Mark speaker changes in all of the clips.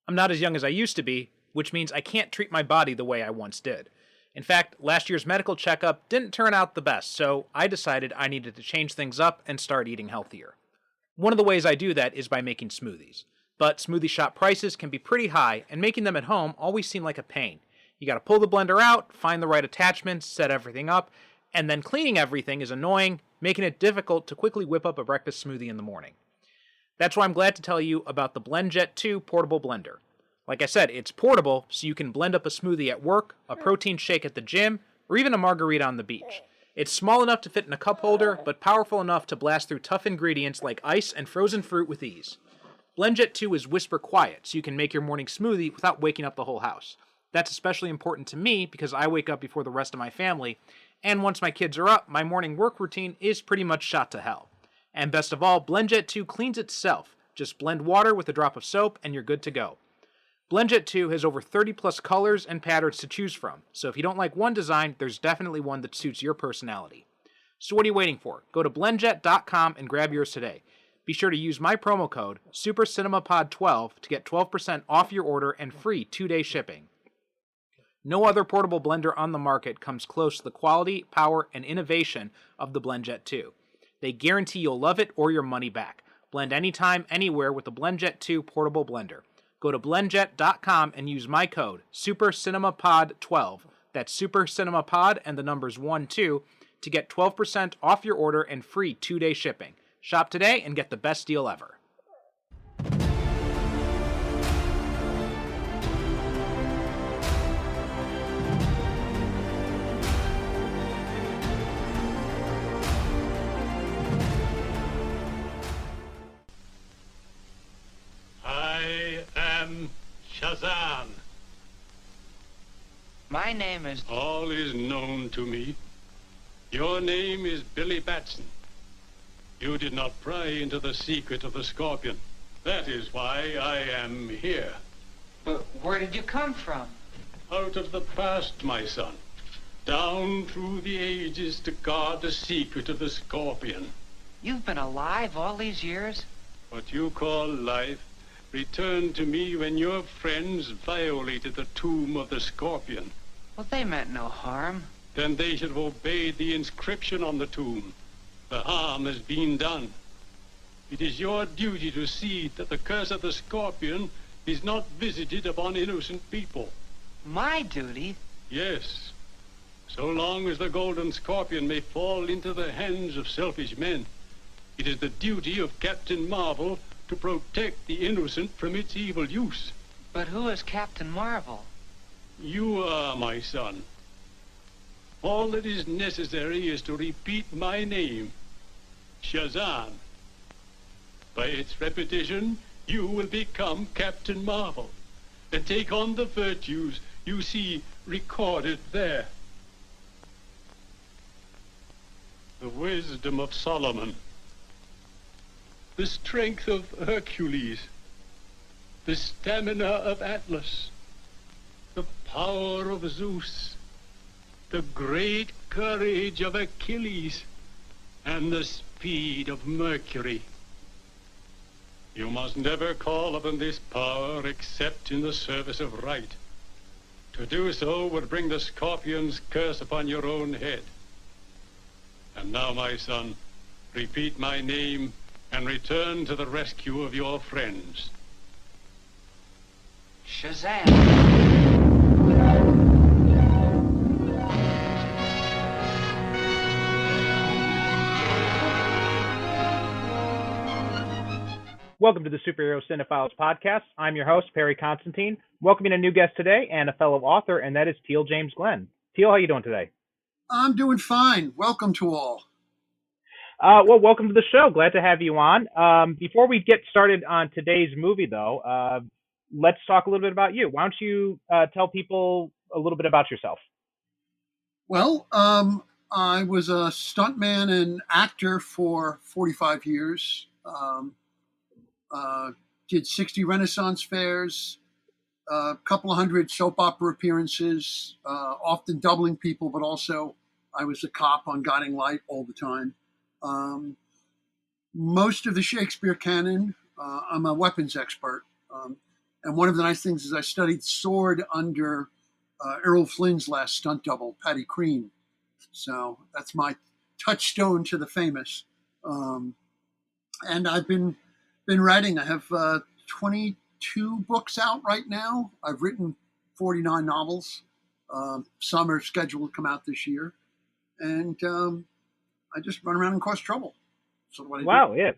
Speaker 1: I'm not as young as I used to be, which means I can't treat my body the way I once did. In fact, last year's medical checkup didn't turn out the best, so I decided I needed to change things up and start eating healthier. One of the ways I do that is by making smoothies. But smoothie shop prices can be pretty high, and making them at home always seem like a pain. You gotta pull the blender out, find the right attachments, set everything up, and then cleaning everything is annoying, making it difficult to quickly whip up a breakfast smoothie in the morning. That's why I'm glad to tell you about the BlendJet 2 portable blender. Like I said, it's portable, so you can blend up a smoothie at work, a protein shake at the gym, or even a margarita on the beach. It's small enough to fit in a cup holder, but powerful enough to blast through tough ingredients like ice and frozen fruit with ease. BlendJet 2 is whisper quiet, so you can make your morning smoothie without waking up the whole house. That's especially important to me because I wake up before the rest of my family, and once my kids are up, my morning work routine is pretty much shot to hell. And best of all, BlendJet 2 cleans itself. Just blend water with a drop of soap and you're good to go. BlendJet 2 has over 30 plus colors and patterns to choose from, so if you don't like one design, there's definitely one that suits your personality. So what are you waiting for? Go to blendjet.com and grab yours today. Be sure to use my promo code SuperCinemaPod12 to get 12% off your order and free 2-day shipping. No other portable blender on the market comes close to the quality, power, and innovation of the BlendJet 2. They guarantee you'll love it or your money back. Blend anytime, anywhere with the BlendJet 2 portable blender. Go to blendjet.com and use my code SuperCinemaPod12. That's SuperCinemaPod and the numbers 12 to get 12% off your order and free 2-day shipping. Shop today and get the best deal ever.
Speaker 2: I am Shazam.
Speaker 3: My name is...
Speaker 2: All is known to me. Your name is Billy Batson. You did not pry into the secret of the Scorpion. That is why I am here.
Speaker 3: But where did you come from?
Speaker 2: Out of the past, my son. Down through the ages to guard the secret of the Scorpion.
Speaker 3: You've been alive all these years?
Speaker 2: What you call life returned to me when your friends violated the tomb of the Scorpion.
Speaker 3: Well, they meant no harm.
Speaker 2: Then they should have obeyed the inscription on the tomb. The harm has been done. It is your duty to see that the curse of the Scorpion is not visited upon innocent people.
Speaker 3: My duty?
Speaker 2: Yes. So long as the Golden Scorpion may fall into the hands of selfish men, it is the duty of Captain Marvel to protect the innocent from its evil use.
Speaker 3: But who is Captain Marvel?
Speaker 2: You are, my son. All that is necessary is to repeat my name, Shazam. By its repetition, you will become Captain Marvel and take on the virtues you see recorded there. The wisdom of Solomon, the strength of Hercules, the stamina of Atlas, the power of Zeus, the great courage of Achilles, and the speed of Mercury. You must never call upon this power except in the service of right. To do so would bring the Scorpion's curse upon your own head. And now, my son, repeat my name and return to the rescue of your friends.
Speaker 3: Shazam!
Speaker 1: Welcome to the Superhero Cinephiles Podcast. I'm your host, Perry Constantine. Welcoming a new guest today and a fellow author, and that is Teel James Glenn. Teel, how you doing today?
Speaker 4: I'm doing fine. Welcome to all.
Speaker 1: Well, welcome to the show. Glad to have you on. Before we get started on today's movie, though, let's talk a little bit about you. Why don't you tell people a little bit about yourself?
Speaker 4: Well, I was a stuntman and actor for 45 years. Did 60 Renaissance fairs, a couple of hundred soap opera appearances, often doubling people, but also I was a cop on Guiding Light all the time. Most of the Shakespeare canon, I'm a weapons expert. And one of the nice things is I studied sword under Errol Flynn's last stunt double, Paddy Crane. So that's my touchstone to the famous. And I've been writing. I have 22 books out right now. I've written 49 novels. Some are scheduled to come out this year. And I just run around and cause trouble. So what I
Speaker 5: Wow,
Speaker 4: do.
Speaker 5: yeah.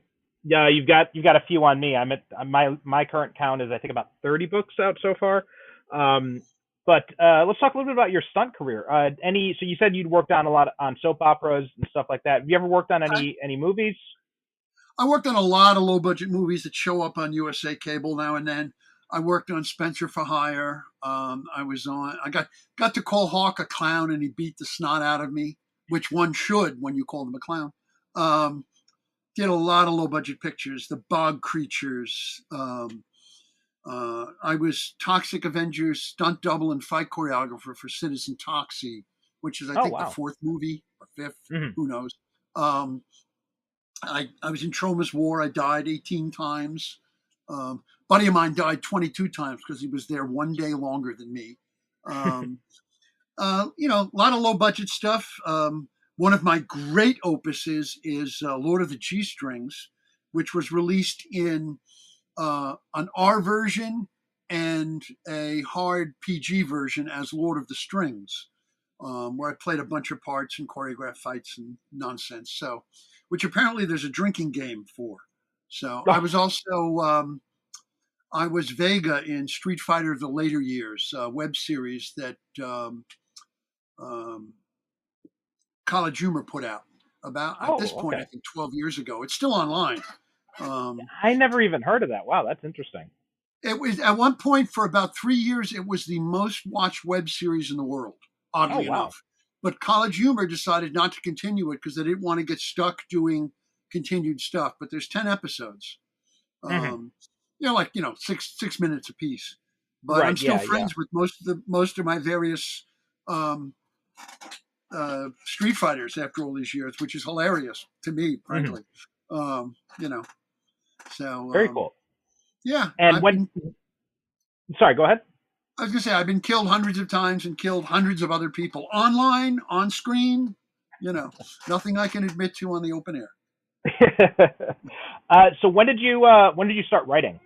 Speaker 5: Yeah, you've got a few on me. I'm at my current count is I think about 30 books out so far. But let's talk a little bit about your stunt career. So you said you'd worked on a lot on soap operas and stuff like that. Have you ever worked on any movies?
Speaker 4: I worked on a lot of low budget movies that show up on USA Cable now and then. I worked on Spencer for Hire. I got to call Hawk a clown, and he beat the snot out of me, which one should when you call them a clown. Did a lot of low budget pictures, The Bog Creatures. I was Toxic Avengers stunt double and fight choreographer for Citizen Toxie, which is I
Speaker 5: Oh,
Speaker 4: think the
Speaker 5: wow.
Speaker 4: fourth movie or fifth,
Speaker 5: Mhm.
Speaker 4: who knows. I was in Troma's War. I died 18 times. Buddy of mine died 22 times because he was there one day longer than me. A lot of low budget stuff. One of my great opuses is Lord of the G Strings, which was released in an R version and a hard PG version as Lord of the Strings, where I played a bunch of parts and choreographed fights and nonsense. So, which apparently there's a drinking game for. So I was also I was Vega in Street Fighter of the Later Years, web series that College Humor put out about at this
Speaker 5: Oh,
Speaker 4: point
Speaker 5: okay.
Speaker 4: I think 12 years ago. It's still online. Um,
Speaker 5: I never even heard of that. Wow, that's interesting.
Speaker 4: It was at one point for about 3 years. It was the most watched web series in the world,
Speaker 5: Oh,
Speaker 4: oddly
Speaker 5: wow.
Speaker 4: enough. But College Humor decided not to continue it because they didn't want to get stuck doing continued stuff. But there's 10 episodes,
Speaker 5: Mhm.
Speaker 4: um, 6 minutes apiece. But I'm
Speaker 5: Right.
Speaker 4: still
Speaker 5: Yeah. Yeah.
Speaker 4: friends with most of my various um, Street Fighters after all these years, which is hilarious to me,
Speaker 5: Mhm.
Speaker 4: frankly. Um, you know, so
Speaker 5: Very cool.
Speaker 4: yeah,
Speaker 5: And sorry, go ahead.
Speaker 4: I was gonna say I've been killed hundreds of times and killed hundreds of other people online, on screen. Nothing I can admit to on the open air.
Speaker 5: So when did you start writing?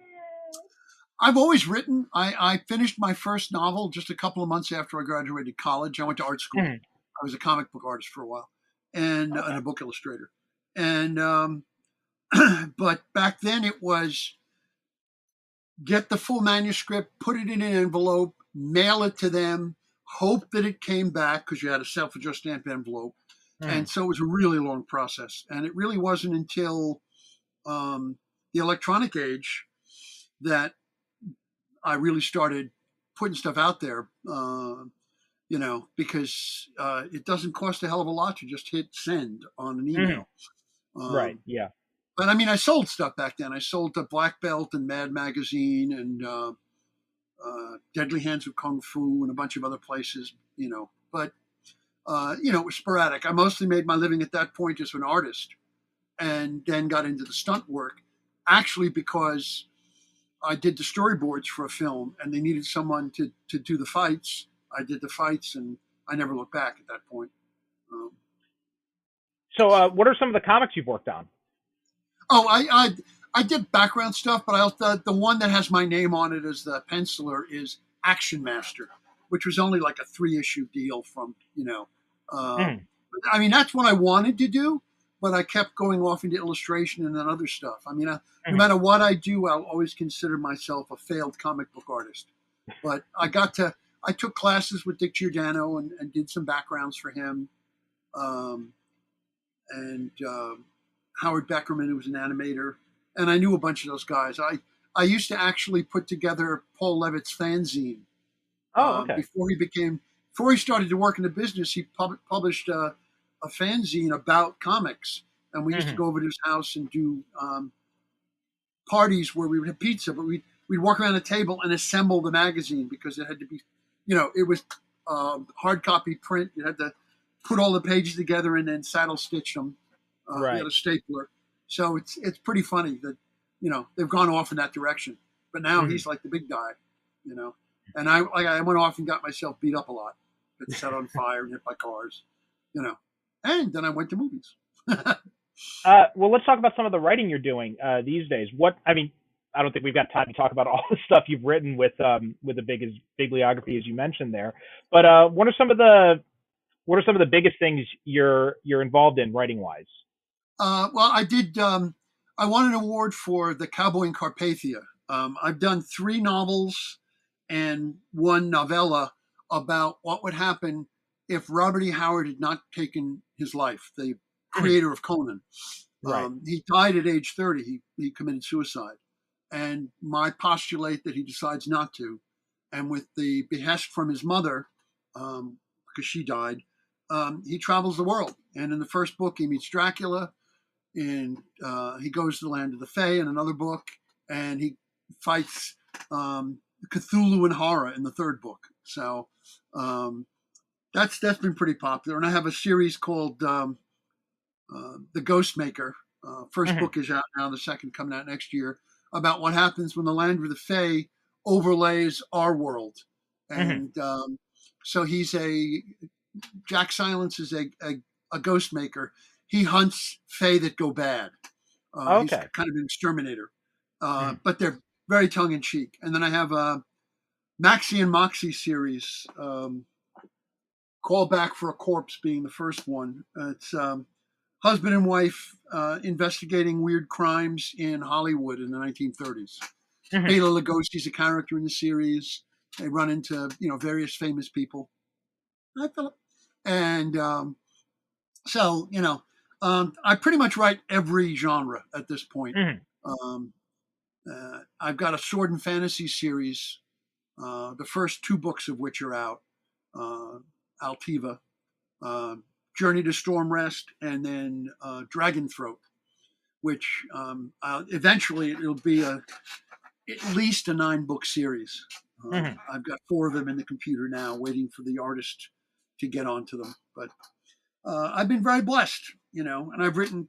Speaker 4: I've always written. I finished my first novel just a couple of months after I graduated college. I went to art school.
Speaker 5: Mhm.
Speaker 4: I was a comic book artist for a while and
Speaker 5: Okay.
Speaker 4: a book illustrator. And but back then it was get the full manuscript, put it in an envelope, mail it to them, hope that it came back because you had a self-addressed stamp envelope.
Speaker 5: Mhm.
Speaker 4: And so it was a really long process. And it really wasn't until the electronic age that I really started putting stuff out there, because it doesn't cost a hell of a lot to just hit send on an
Speaker 5: Mhm.
Speaker 4: email.
Speaker 5: Right.
Speaker 4: Um,
Speaker 5: Yeah.
Speaker 4: but I mean, I sold stuff back then. I sold the Black Belt and Mad Magazine and Deadly Hands of Kung Fu and a bunch of other places, But, it was sporadic. I mostly made my living at that point as an artist and then got into the stunt work, actually because I did the storyboards for a film and they needed someone to do the fights. I did the fights and I never looked back at that point. Um,
Speaker 5: So what are some of the comics you've worked on?
Speaker 4: oh, I did background stuff, but I also, the one that has my name on it as the penciler is Action Master, which was only like a 3-issue deal from.
Speaker 5: Mhm.
Speaker 4: I mean, that's what I wanted to do, but I kept going off into illustration and then other stuff. I mean, no
Speaker 5: Mhm.
Speaker 4: matter what I do, I'll always consider myself a failed comic book artist. But I took classes with Dick Giordano and did some backgrounds for him. Um, and Howard Beckerman, who was an animator, and I knew a bunch of those guys. I used to actually put together Paul Levitt's fanzine
Speaker 5: Oh, okay.
Speaker 4: before he started to work in the business. He published a fanzine about comics, and we used to
Speaker 5: Mhm.
Speaker 4: go over to his house and do parties where we would have pizza, but we'd walk around a table and assemble the magazine because it had to be, it was hard copy print. You had to put all the pages together and then saddle stitch them. We had
Speaker 5: Right.
Speaker 4: a stapler, so it's pretty funny that they've gone off in that direction. but now he's like the big guy, you know. And I went off and got myself beat up a lot, got set on fire and hit by cars, you know. And then I went to movies.
Speaker 5: Well, let's talk about some of the writing you're doing these days. I don't think we've got time to talk about all the stuff you've written with the bibliography as you mentioned there. But what are some of the biggest things you're involved in writing wise?
Speaker 4: Well, I did. I won an award for The Cowboy in Carpathia. I've done 3 novels and 1 novella about what would happen if Robert E. Howard had not taken his life, the creator of Conan.
Speaker 5: Right.
Speaker 4: He died at age 30. He committed suicide. And my postulate that he decides not to, and with the behest from his mother, because she died, he travels the world. And in the first book, he meets Dracula, and he goes to the land of the Fae in another book, and he fights Cthulhu and horror in the third book. So that's been pretty popular. And I have a series called The Ghost Maker. First book is out now, the second coming out next year, about what happens when the land of the Fae overlays our world. And so Jack Silence is a ghost maker. He hunts Fae that go bad. He's kind of an exterminator. But they're very tongue-in-cheek. And then I have a Maxie and Moxie series, Call Back for a Corpse being the first one. It's husband and wife investigating weird crimes in Hollywood in the 1930s. Bela Lugosi's a character in the series. They run into various famous people. And so I pretty much write every genre at this point. I've got a sword and fantasy series, the first 2 books of which are out, Altiva. Journey to Storm Rest, and then Dragon Throat, which eventually it'll be at least a 9-book series. I've got 4 of them in the computer now, waiting for the artist to get onto them. But I've been very blessed, and I've written,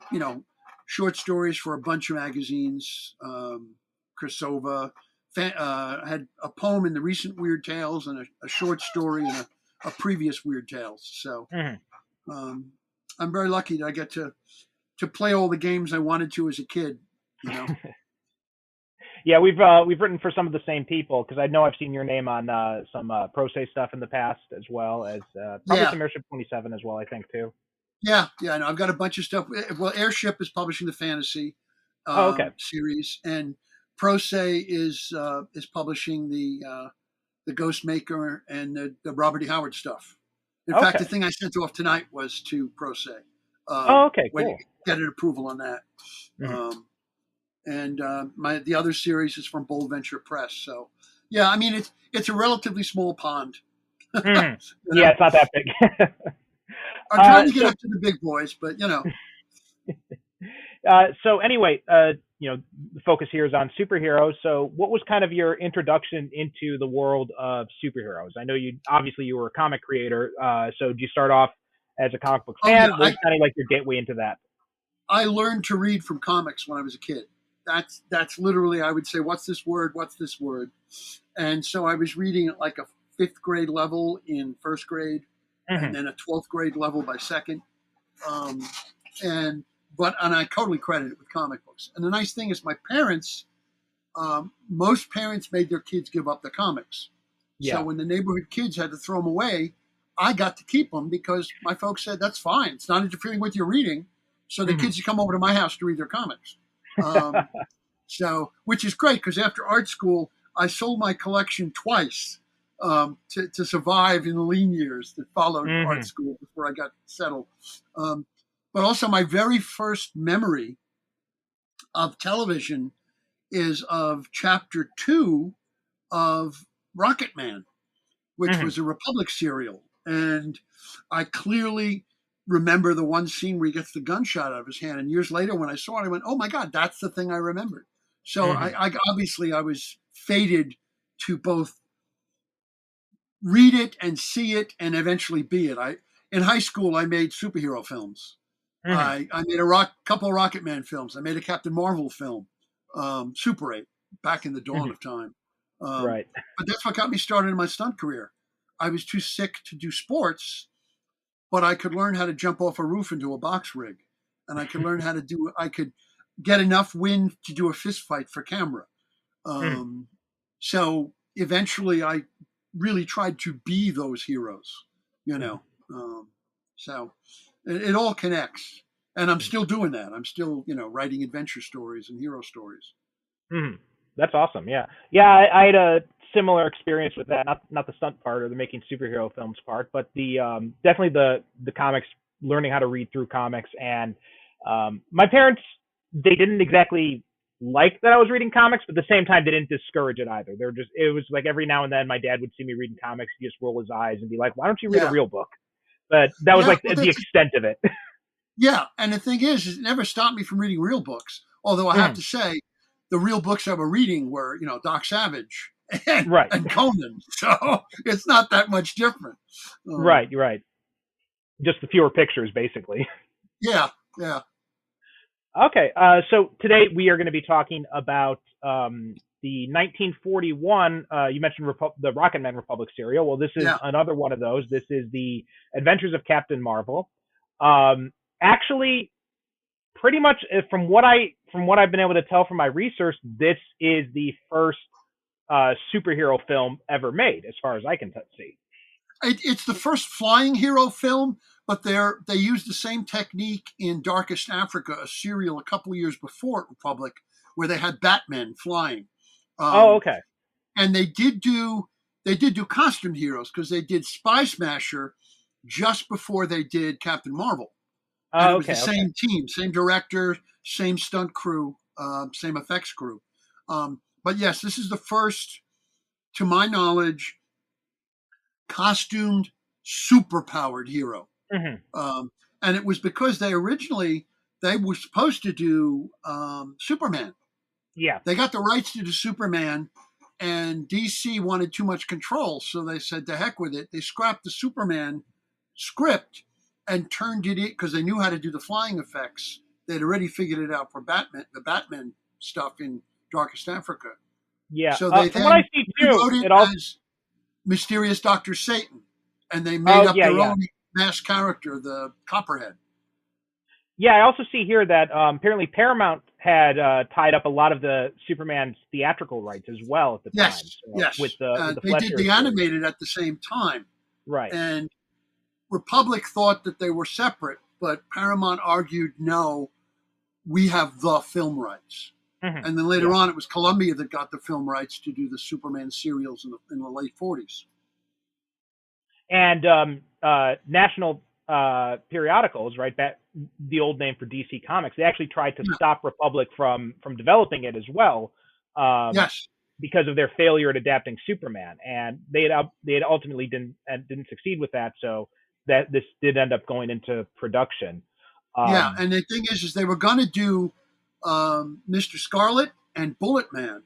Speaker 4: short stories for a bunch of magazines. Krasova had a poem in the recent Weird Tales and a short story in a previous Weird Tales. So. I'm very lucky that I get to play all the games I wanted to as a kid.
Speaker 5: Yeah, we've written for some of the same people, because I know I've seen your name on some Pro Se stuff in the past, as well as probably some Airship 27 as well, I think too.
Speaker 4: Yeah, I know. I've got a bunch of stuff. Well, Airship is publishing the fantasy series, and Pro Se is publishing the Ghost Maker and the Robert E. Howard stuff. In fact, the thing I sent off tonight was to Pro Se.
Speaker 5: Cool.
Speaker 4: Get an approval on that. And the other series is from Bold Venture Press. So, yeah, I mean, it's a relatively small pond.
Speaker 5: Yeah, it's not that big.
Speaker 4: I'm trying to get up to the big boys, but
Speaker 5: So anyway, the focus here is on superheroes. So what was kind of your introduction into the world of superheroes? I know you were a comic creator. So did you start off as a comic book fan? What was kind of like your gateway into that?
Speaker 4: I learned to read from comics when I was a kid. That's literally, I would say, what's this word? What's this word? And so I was reading at like a 5th grade level in 1st grade, and then a 12th grade level by 2nd. And I totally credit it with comic books. And the nice thing is my parents, most parents made their kids give up the comics. Yeah. So when the neighborhood kids had to throw them away, I got to keep them because my folks said, that's fine. It's not interfering with your reading. So the kids would come over to my house to read their comics. So, which is great, because after art school, I sold my collection twice to survive in the lean years that followed art school before I got settled. But also my very first memory of television is of chapter 2 of Rocket Man, which was a Republic serial. And I clearly remember the one scene where he gets the gunshot out of his hand. And years later, when I saw it, I went, oh my God, that's the thing I remembered. So I obviously I was fated to both read it and see it and eventually be it. In high school, I made superhero films. I made couple of Rocket Man films. I made a Captain Marvel film, Super 8. back in the dawn of time.
Speaker 5: Right.
Speaker 4: But that's what got me started in my stunt career. I was too sick to do sports, but I could learn how to jump off a roof into a box rig, and I could learn how to do. I could get enough wind to do a fist fight for camera.
Speaker 5: Mhm.
Speaker 4: So eventually, I really tried to be those heroes. You
Speaker 5: Mhm.
Speaker 4: know, so it all connects, and I'm still doing that. I'm still, writing adventure stories and hero stories.
Speaker 5: Mhm. That's awesome. Yeah. Yeah. I had a similar experience with that. Not the stunt part or the making superhero films part, but the definitely the comics, learning how to read through comics. And my parents, they didn't exactly like that I was reading comics, but at the same time they didn't discourage it either. They're just, it was like every now and then my dad would see me reading comics, he'd just roll his eyes and be like, "Why don't you read a
Speaker 4: Yeah,
Speaker 5: real book?" But that was
Speaker 4: yeah.
Speaker 5: like
Speaker 4: Well,
Speaker 5: the extent of it.
Speaker 4: yeah, and the thing is it never stopped me from reading real books. Although I have
Speaker 5: Mhm.
Speaker 4: to say, the real books I were reading were, Doc Savage and,
Speaker 5: Right.
Speaker 4: and Conan. So it's not that much different. Um,
Speaker 5: Right. Right. Just the fewer pictures, basically.
Speaker 4: yeah, yeah,
Speaker 5: Okay, so today we are going to be talking about the 1941. You mentioned the Rocket Man Republic serial. Well, this is
Speaker 4: yeah.
Speaker 5: another one of those. This is the Adventures of Captain Marvel. Actually, pretty much from what I've been able to tell from my research, this is the first superhero film ever made, as far as I can see.
Speaker 4: It's the first flying hero film, but they used the same technique in Darkest Africa, a serial a couple of years before Republic, where they had Batman flying.
Speaker 5: Oh,
Speaker 4: Um,
Speaker 5: okay.
Speaker 4: and they did do costume heroes because they did Spy Smasher just before they did Captain Marvel, and
Speaker 5: Oh,
Speaker 4: it was the
Speaker 5: okay, okay.
Speaker 4: same team, same director, same stunt crew, same effects crew. But yes, this is the first, to my knowledge, costumed superpowered hero.
Speaker 5: Hmm.
Speaker 4: Um, and it was because they were supposed to do Superman.
Speaker 5: Yeah.
Speaker 4: They got the rights to do Superman, and DC wanted too much control, so they said to heck with it. They scrapped the Superman script and turned it in because they knew how to do the flying effects. They'd already figured it out for Batman, the Batman stuff in Darkest Africa.
Speaker 5: Yeah.
Speaker 4: So they
Speaker 5: From what I
Speaker 4: then
Speaker 5: see too,
Speaker 4: rewrote it
Speaker 5: it also.
Speaker 4: as Mysterious Doctor Satan, and they made
Speaker 5: Oh,
Speaker 4: up
Speaker 5: yeah,
Speaker 4: their
Speaker 5: yeah.
Speaker 4: own masked character, the Copperhead.
Speaker 5: Yeah, I also see here that apparently Paramount had tied up a lot of the Superman's theatrical rights as well at the time,
Speaker 4: Yes,
Speaker 5: so, with
Speaker 4: yes.
Speaker 5: the
Speaker 4: They did
Speaker 5: Fletcher
Speaker 4: the
Speaker 5: series.
Speaker 4: animated at the same time,
Speaker 5: Right.
Speaker 4: and Republic thought that they were separate, but Paramount argued, no, we have the film rights.
Speaker 5: Hmm.
Speaker 4: And then later
Speaker 5: Yeah.
Speaker 4: on, it was Columbia that got the film rights to do the Superman serials in the late 40s.
Speaker 5: And National Periodicals, right? That the old name for DC Comics. They actually tried to
Speaker 4: Yeah.
Speaker 5: stop Republic from developing it as well, um,
Speaker 4: Yes.
Speaker 5: because of their failure at adapting Superman, and they had ultimately didn't succeed with that. So that this did end up going into production.
Speaker 4: Yeah.
Speaker 5: Um,
Speaker 4: And the thing is they were going to do Mr. Scarlet and Bullet Man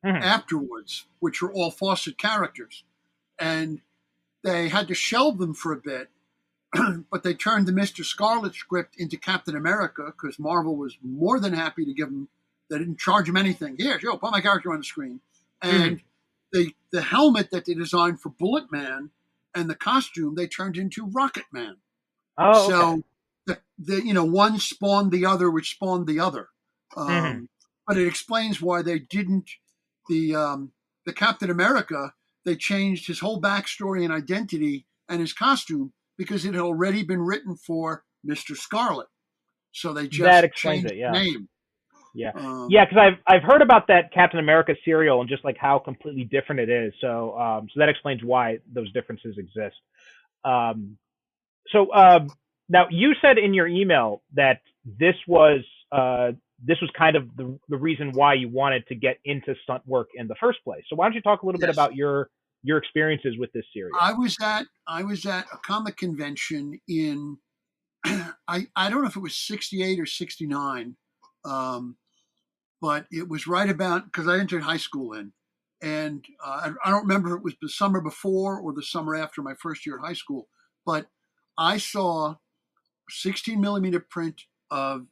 Speaker 5: mhm.
Speaker 4: afterwards, which are all Fawcett characters. And they had to shelve them for a bit, but they turned the Mr. Scarlet script into Captain America because Marvel was more than happy to give him. They didn't charge him anything. Here, put my character on the screen.
Speaker 5: Mhm.
Speaker 4: And the helmet that they designed for Bullet Man and the costume they turned into Rocket Man.
Speaker 5: Oh, okay.
Speaker 4: So the one spawned the other, which spawned the other.
Speaker 5: Mhm.
Speaker 4: But it explains why they didn't the Captain America. They changed his whole backstory and identity and his costume because it had already been written for Mr. Scarlet. So they
Speaker 5: That
Speaker 4: just
Speaker 5: explains
Speaker 4: changed
Speaker 5: it.
Speaker 4: the
Speaker 5: Yeah.
Speaker 4: name.
Speaker 5: Yeah.
Speaker 4: Um,
Speaker 5: Yeah, because I've heard about that Captain America serial and just like how completely different it is. So so that explains why those differences exist. Um, so now you said in your email that this was uh, this was kind of the reason why you wanted to get into stunt work in the first place. So why don't you talk a little bit
Speaker 4: yes,
Speaker 5: about your experiences with this serial?
Speaker 4: I was at a comic convention in I don't know if it was 68 or 69. Um, but it was right about because I entered high school in, and I don't remember if it was the summer before or the summer after my first year at high school, but I saw 16 millimeter print of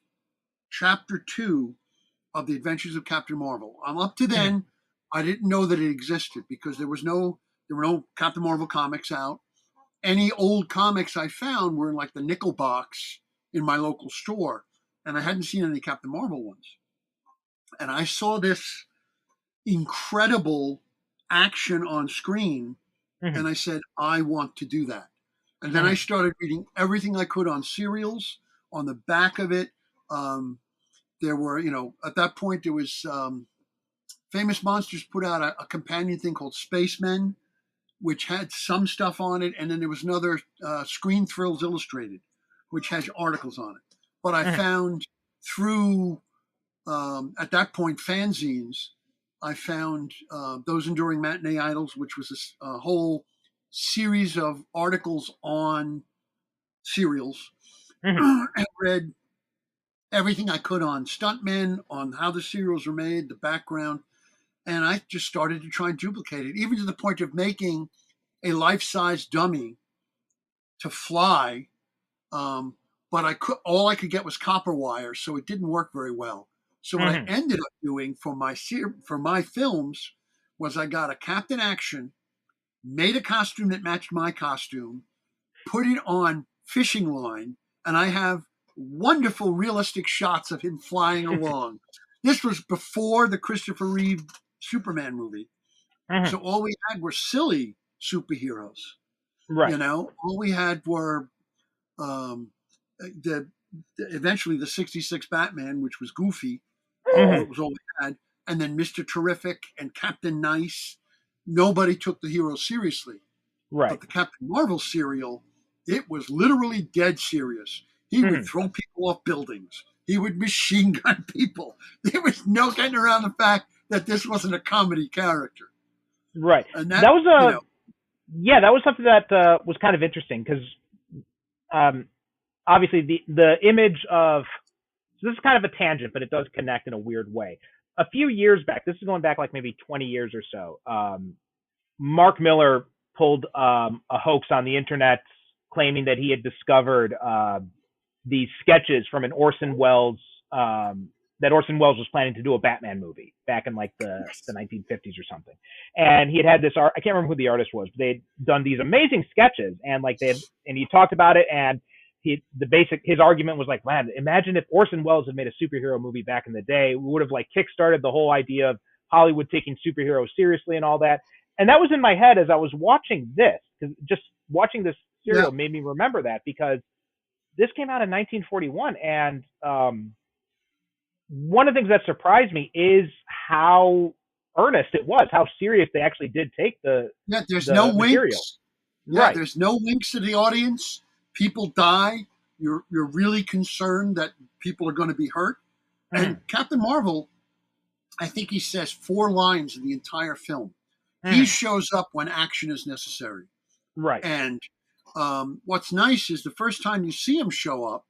Speaker 4: chapter 2 of the Adventures of Captain Marvel. Up to then, I didn't know that it existed because there were no Captain Marvel comics out. Any old comics I found were in like the nickel box in my local store, and I hadn't seen any Captain Marvel ones. And I saw this incredible action on screen, and I said, I want to do that. And then I started reading everything I could on serials. On the back of it, there were, at that point, there was Famous Monsters put out a companion thing called Spacemen, which had some stuff on it. And then there was another Screen Thrills Illustrated, which has articles on it. But I found through, at that point, fanzines, I found Those Enduring Matinee Idols, which was a whole series of articles on serials, and read everything I could on stuntmen, on how the serials were made, the background, and I just started to try and duplicate it, even to the point of making a life-size dummy to fly. But all I could get was copper wire, so it didn't work very well. So what I ended up doing for my films was I got a Captain Action, made a costume that matched my costume, put it on fishing line, and I have wonderful realistic shots of him flying along. This was before the Christopher Reeve Superman movie. So all we had were silly superheroes.
Speaker 5: Right.
Speaker 4: All we had were eventually the 66 Batman, which was goofy. It was all we had. And then Mr. Terrific and Captain Nice. Nobody took the hero seriously.
Speaker 5: Right.
Speaker 4: But the Captain Marvel serial, it was literally dead serious. He would throw people off buildings. He would machine gun people. There was no getting around the fact that this wasn't a comedy character.
Speaker 5: Right.
Speaker 4: And
Speaker 5: that was that was something that was kind of interesting because obviously the image of, so this is kind of a tangent, but it does connect in a weird way. A few years back, this is going back like maybe 20 years or so, Mark Miller pulled a hoax on the internet claiming that he had discovered these sketches from an Orson Welles, that Orson Welles was planning to do a Batman movie back in like the 1950s or something. And he had this art, I can't remember who the artist was, but they'd done these amazing sketches, and he talked about it, and his argument was like, man, imagine if Orson Welles had made a superhero movie back in the day, we would have like kickstarted the whole idea of Hollywood taking superheroes seriously and all that. And that was in my head as I was watching this, because just watching this serial made me remember that, because this came out in 1941. And one of the things that surprised me is how earnest it was, how serious they actually did take
Speaker 4: there's
Speaker 5: the
Speaker 4: no
Speaker 5: material.
Speaker 4: winks.
Speaker 5: Right.
Speaker 4: There's no winks to the audience. People die. You're really concerned that people are going to be hurt. And Captain Marvel, I think he says 4 lines in the entire film. He shows up when action is necessary.
Speaker 5: Right.
Speaker 4: And what's nice is the first time you see him show up,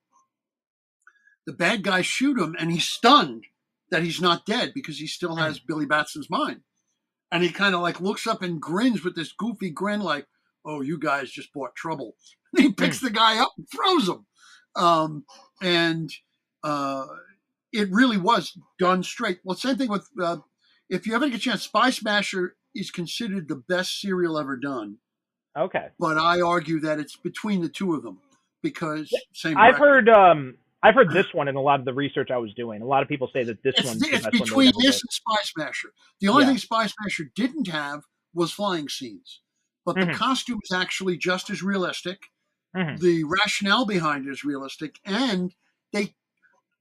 Speaker 4: the bad guys shoot him, and he's stunned that he's not dead because he still has Billy Batson's mind. And he kind of like looks up and grins with this goofy grin like, oh, you guys just brought trouble. And he picks the guy up and throws him. It really was done straight. Well, same thing with, if you ever get a chance, Spy Smasher is considered the best serial ever done.
Speaker 5: Okay.
Speaker 4: But I argue that it's between the two of them because same.
Speaker 5: I've heard this one in a lot of the research I was doing. A lot of people say that this one's the best one. It's
Speaker 4: between this and Spy Smasher. The only thing Spy Smasher didn't have was flying scenes, but the costume is actually just as realistic. The rationale behind it is realistic, and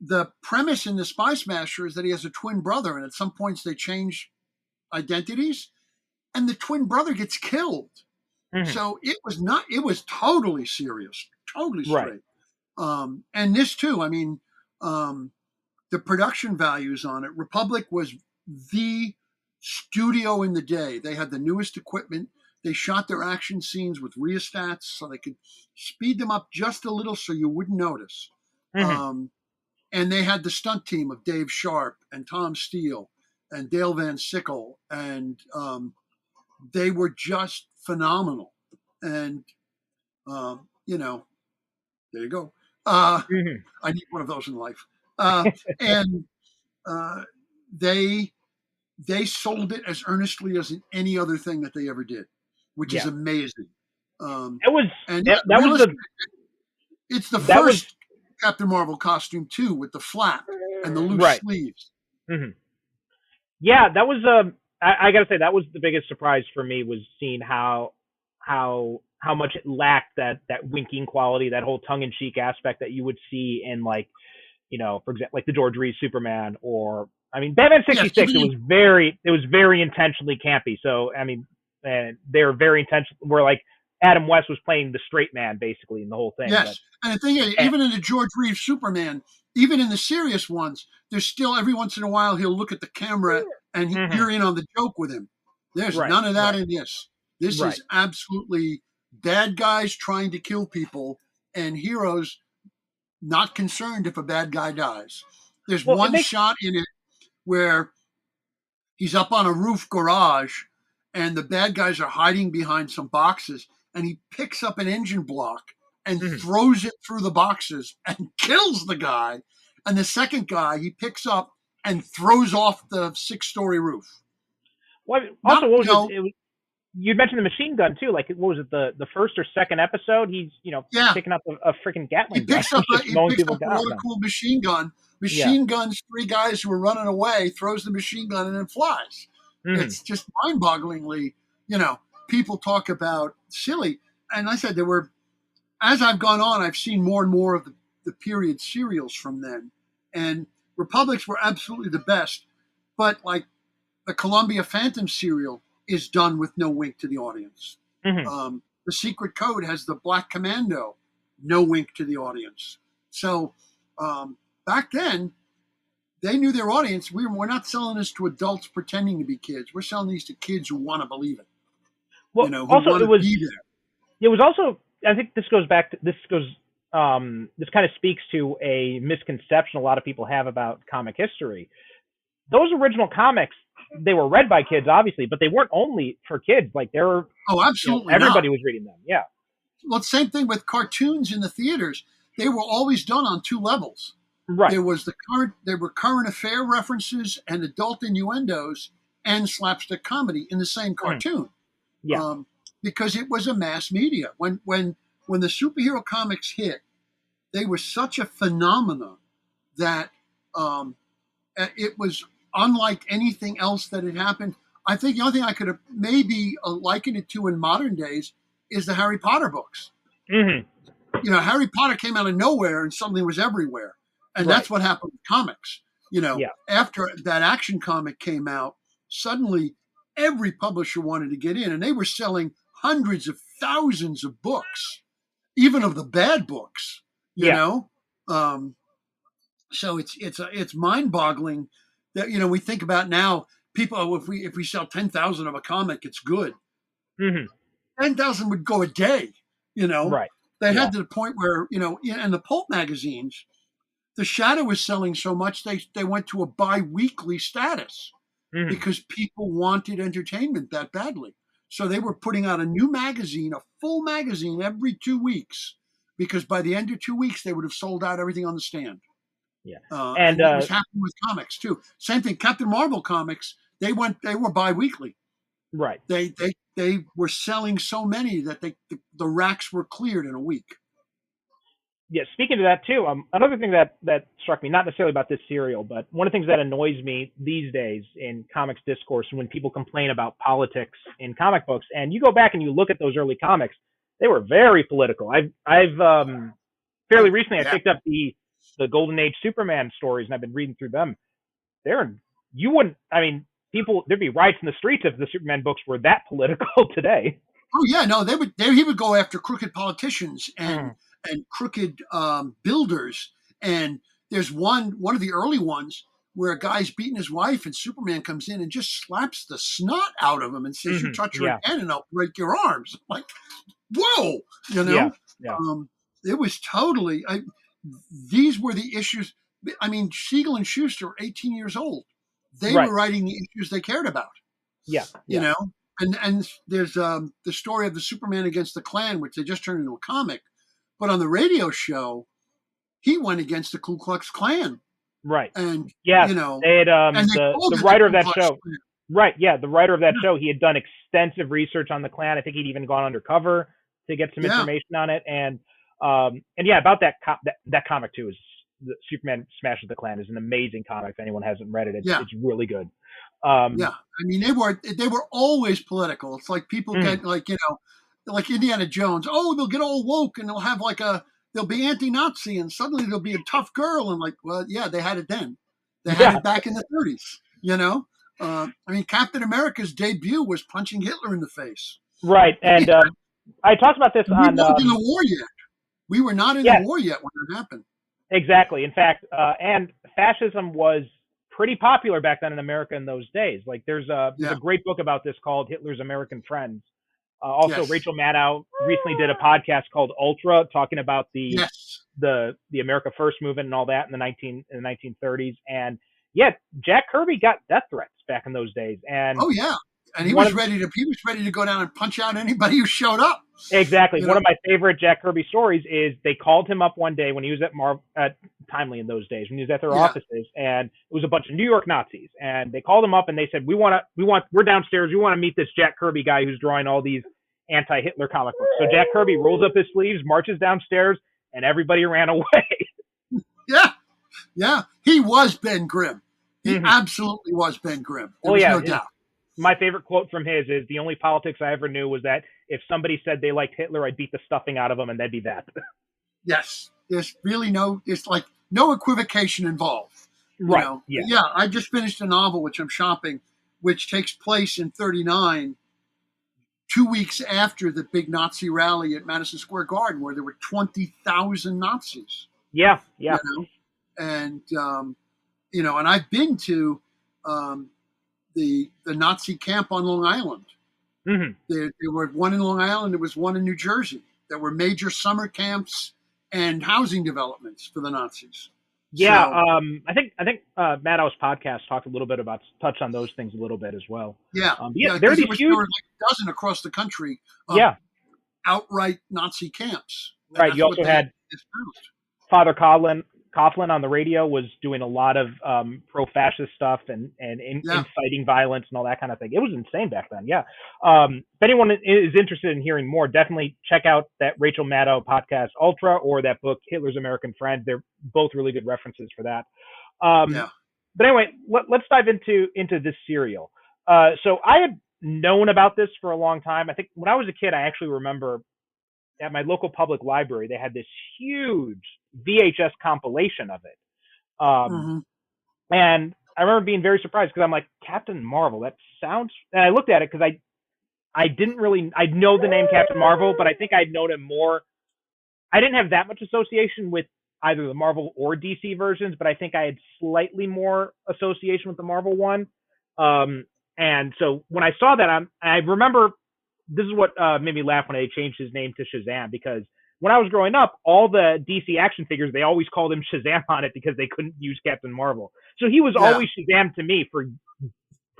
Speaker 4: the premise in the Spy Smasher is that he has a twin brother, and at some points they change identities, and the twin brother gets killed. So it was totally serious, totally straight. Right. And this too, I mean, the production values on it. Republic was the studio in the day. They had the newest equipment. They shot their action scenes with rheostats so they could speed them up just a little so you wouldn't notice. And they had the stunt team of Dave Sharp and Tom Steele and Dale Van Sickle, and they were just phenomenal. And, there you go. I need one of those in life. And they sold it as earnestly as in any other thing that they ever did, which is
Speaker 5: Yeah.
Speaker 4: amazing.
Speaker 5: It was
Speaker 4: And
Speaker 5: that was the
Speaker 4: it's the
Speaker 5: that was
Speaker 4: first Captain Marvel costume too, with the flap and the loose
Speaker 5: right.
Speaker 4: sleeves.
Speaker 5: Hmm. Yeah, that was I gotta say that was the biggest surprise for me was seeing how much it lacked that winking quality, that whole tongue in cheek aspect that you would see in like for example like the George Reeves Superman or I mean Batman
Speaker 4: Yes,
Speaker 5: '66. It was very intentionally campy. So I mean, they were very intentional. Where like Adam West was playing the straight man basically in the whole thing. But
Speaker 4: yes. And the thing is,
Speaker 5: and,
Speaker 4: even in the George Reeves Superman, even in the serious ones, there's still every once in a while he'll look at the camera and
Speaker 5: mhm,
Speaker 4: you're in on the joke with him. There's
Speaker 5: right,
Speaker 4: none of that
Speaker 5: right,
Speaker 4: in this. This
Speaker 5: right.
Speaker 4: is absolutely bad guys trying to kill people and heroes not concerned if a bad guy dies. There's
Speaker 5: Well, it
Speaker 4: one
Speaker 5: makes
Speaker 4: shot in it where he's up on a roof garage and the bad guys are hiding behind some boxes and he picks up an engine block and
Speaker 5: mhm.
Speaker 4: throws it through the boxes and kills the guy. And the second guy he picks up and throws off the 6-story roof.
Speaker 5: Well,
Speaker 4: Not,
Speaker 5: also what was it? You mentioned the machine gun too. Like what was it? The first or second episode? He's
Speaker 4: yeah,
Speaker 5: picking up a freaking Gatling gun.
Speaker 4: He
Speaker 5: He's just mowing
Speaker 4: picks
Speaker 5: people
Speaker 4: up a
Speaker 5: down.
Speaker 4: water cooled machine gun.
Speaker 5: Yeah.
Speaker 4: Machine guns 3 guys who are running away, throws the machine gun and then flies.
Speaker 5: Hmm.
Speaker 4: It's just mind-bogglingly, people talk about silly. And I said as I've gone on, I've seen more and more of the period serials from then. And Republics were absolutely the best. But like the Columbia Phantom serial is done with no wink to the audience.
Speaker 5: Hmm.
Speaker 4: The Secret Code has the Black Commando, no wink to the audience. So back then, they knew their audience. We're not selling this to adults pretending to be kids. We're selling these to kids who want to believe it,
Speaker 5: Well,
Speaker 4: who
Speaker 5: also
Speaker 4: want to be there.
Speaker 5: it was also I think this goes back to this kind of speaks to a misconception a lot of people have about comic history. Those original comics, they were read by kids obviously, but they weren't only for kids. Like there were
Speaker 4: Oh, absolutely not.
Speaker 5: everybody was reading them. Yeah.
Speaker 4: Well, same thing with cartoons in the theaters. They were always done on 2 levels.
Speaker 5: Right.
Speaker 4: There were current affair references and adult innuendos and slapstick comedy in the same
Speaker 5: Mhm.
Speaker 4: cartoon.
Speaker 5: Yeah.
Speaker 4: Because it was a mass media. When the superhero comics hit, they were such a phenomenon that it was unlike anything else that had happened. I think the only thing I could have maybe likened it to in modern days is the Harry Potter books.
Speaker 5: Hmm.
Speaker 4: Harry Potter came out of nowhere and suddenly was everywhere. And
Speaker 5: Right.
Speaker 4: that's what happened with comics.
Speaker 5: Yeah.
Speaker 4: After that Action comic came out, suddenly every publisher wanted to get in and they were selling hundreds of thousands of books, even of the bad books, you
Speaker 5: Yeah.
Speaker 4: know? So it's mind-boggling that, we think about now, people, if we sell 10,000 of a comic, it's good.
Speaker 5: Hmm.
Speaker 4: 10,000 would go a day, you know?
Speaker 5: Right.
Speaker 4: They
Speaker 5: Yeah.
Speaker 4: had to the point where, in the pulp magazines, the Shadow was selling so much they went to a bi-weekly status
Speaker 5: Hmm.
Speaker 4: because people wanted entertainment that badly. So they were putting out a new magazine, a full magazine every 2 weeks, because by the end of 2 weeks they would have sold out everything on the stand.
Speaker 5: Yeah.
Speaker 4: And
Speaker 5: And
Speaker 4: it was happening with comics too. Same thing. Captain Marvel comics, they were bi-weekly.
Speaker 5: right.
Speaker 4: They were selling so many that the racks were cleared in a week.
Speaker 5: Yeah, speaking to that too, another thing that struck me, not necessarily about this serial, but one of the things that annoys me these days in comics discourse when people complain about politics in comic books, and you go back and you look at those early comics, they were very political. I've fairly recently I
Speaker 4: Yeah.
Speaker 5: picked up the Golden Age Superman stories and I've been reading through them. You wouldn't, I mean, people there'd be riots in the streets if the Superman books were that political today.
Speaker 4: Oh yeah, no, he would go after crooked politicians and
Speaker 5: Mm.
Speaker 4: crooked builders. And there's one of the early ones where a guy's beating his wife, and Superman comes in and just slaps the snot out of him and says, "You
Speaker 5: Hmm.
Speaker 4: touch her
Speaker 5: Yeah.
Speaker 4: again, and I'll break your arms." I'm like, whoa,
Speaker 5: Yeah. Yeah.
Speaker 4: it was totally. These were the issues. I mean, Siegel and Schuster were 18 years old. They
Speaker 5: Right.
Speaker 4: were writing the issues they cared about.
Speaker 5: Yeah.
Speaker 4: You
Speaker 5: Yeah.
Speaker 4: know, and there's the story of the Superman against the Klan, which they just turned into a comic. But on the radio show, he went against the Ku Klux Klan.
Speaker 5: Right.
Speaker 4: And
Speaker 5: Yes,
Speaker 4: you know,
Speaker 5: they had
Speaker 4: and they called
Speaker 5: the
Speaker 4: it the
Speaker 5: writer of
Speaker 4: Ku
Speaker 5: that
Speaker 4: Klux
Speaker 5: show.
Speaker 4: Klan.
Speaker 5: Right. Yeah, the writer of that show, he had done extensive research on the Klan. I think he'd even gone undercover to get some
Speaker 4: Yeah,
Speaker 5: information on it. And yeah, about that comic too is the Superman Smashes the Klan is an amazing comic. If anyone hasn't read it,
Speaker 4: yeah,
Speaker 5: it's really good.
Speaker 4: yeah. I mean, they were always political. It's like people
Speaker 5: Mhm.
Speaker 4: get like like Indiana Jones. Oh, they'll get all woke and they'll have they'll be anti-Nazi and suddenly they'll be a tough girl and like, well, yeah, they had it then. They had
Speaker 5: Yeah.
Speaker 4: it back in the 30s. I mean, Captain America's debut was punching Hitler in the face.
Speaker 5: Right.
Speaker 4: Yeah,
Speaker 5: And I talked about this
Speaker 4: we
Speaker 5: on
Speaker 4: weren't in the war yet. We were not in the
Speaker 5: yeah,
Speaker 4: war yet when it happened.
Speaker 5: exactly. In fact, and fascism was pretty popular back then in America in those days. Like there's a
Speaker 4: Yeah.
Speaker 5: great book about this called Hitler's American Friends. Also,
Speaker 4: Yes.
Speaker 5: Rachel Maddow recently did a podcast called Ultra, talking about
Speaker 4: Yes.
Speaker 5: the America First movement and all that in the 1930s. And yeah, Jack Kirby got death threats back in those days. And
Speaker 4: Oh yeah. And he
Speaker 5: one
Speaker 4: was
Speaker 5: of
Speaker 4: ready to go down and punch out anybody who showed up.
Speaker 5: exactly
Speaker 4: You
Speaker 5: one
Speaker 4: know.
Speaker 5: of my favorite Jack Kirby stories is they called him up one day when he was at Timely in those days when he was at their
Speaker 4: Yeah.
Speaker 5: offices, and it was a bunch of New York Nazis, and they called him up and they said we're downstairs, we want to meet this Jack Kirby guy who's drawing all these anti-Hitler comic books. So Jack Kirby rolls up his sleeves, marches downstairs, and everybody ran away.
Speaker 4: Yeah. Yeah. He was Ben Grimm. He
Speaker 5: Mhm.
Speaker 4: absolutely was Ben Grimm. There
Speaker 5: Oh
Speaker 4: was
Speaker 5: yeah,
Speaker 4: no doubt.
Speaker 5: my favorite quote from his is the only politics I ever knew was that if somebody said they liked Hitler, I'd beat the stuffing out of them, and that'd be that.
Speaker 4: Yes. It's like no equivocation involved.
Speaker 5: Right. Yeah.
Speaker 4: Yeah, I just finished a novel which I'm shopping, which takes place in 39, 2 weeks after the big Nazi rally at Madison Square Garden, where there were 20,000 Nazis.
Speaker 5: Yeah.
Speaker 4: You
Speaker 5: Yeah.
Speaker 4: know, and and I've been to the Nazi camp on Long Island.
Speaker 5: hmm
Speaker 4: There were one in Long Island. There was one in New Jersey. There were major summer camps and housing developments for the Nazis.
Speaker 5: Yeah.
Speaker 4: So,
Speaker 5: I think Maddow's podcast touched on those things a little bit as well.
Speaker 4: yeah,
Speaker 5: Yeah.
Speaker 4: yeah,
Speaker 5: There are
Speaker 4: because
Speaker 5: these
Speaker 4: there
Speaker 5: huge.
Speaker 4: were like a dozen across the country of
Speaker 5: Yeah.
Speaker 4: outright Nazi camps. And
Speaker 5: Right.
Speaker 4: that's
Speaker 5: You
Speaker 4: what
Speaker 5: also
Speaker 4: they
Speaker 5: had
Speaker 4: espoused.
Speaker 5: Father Coughlin on the radio was doing a lot of pro-fascist stuff and
Speaker 4: Yeah.
Speaker 5: inciting violence and all that kind of thing. It was insane back then. Yeah. If anyone is interested in hearing more, definitely check out that Rachel Maddow podcast Ultra or that book Hitler's American Friend. They're both really good references for that.
Speaker 4: Yeah.
Speaker 5: But anyway, let's dive into this serial. So I had known about this for a long time. I think when I was a kid, I actually remember at my local public library, they had this huge VHS compilation of it.
Speaker 4: hmm
Speaker 5: And I remember being very surprised because I'm like, Captain Marvel, that sounds, and I looked at it because I didn't really, I know the name Captain Marvel, but I think I'd known him more. I didn't have that much association with either the Marvel or DC versions, but I think I had slightly more association with the Marvel one. And so when I saw that, I remember this is what made me laugh when they changed his name to Shazam, because when I was growing up, all the DC action figures, they always called him Shazam on it because they couldn't use Captain Marvel. So he was
Speaker 4: Yeah.
Speaker 5: always Shazam to me for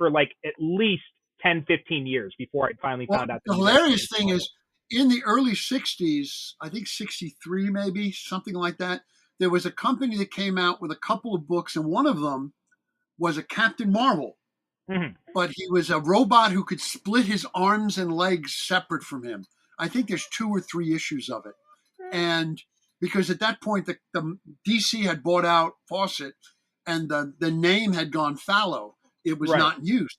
Speaker 5: like at least 10, 15 years before I finally
Speaker 4: Well,
Speaker 5: found out.
Speaker 4: the hilarious thing is, in the early 60s, I think 63 maybe, something like that, there was a company that came out with a couple of books, and one of them was a Captain Marvel.
Speaker 5: Mhm.
Speaker 4: But he was a robot who could split his arms and legs separate from him. I think there's 2 or 3 issues of it. And because at that point, the DC had bought out Fawcett and the name had gone fallow. It was
Speaker 5: Right.
Speaker 4: not in use.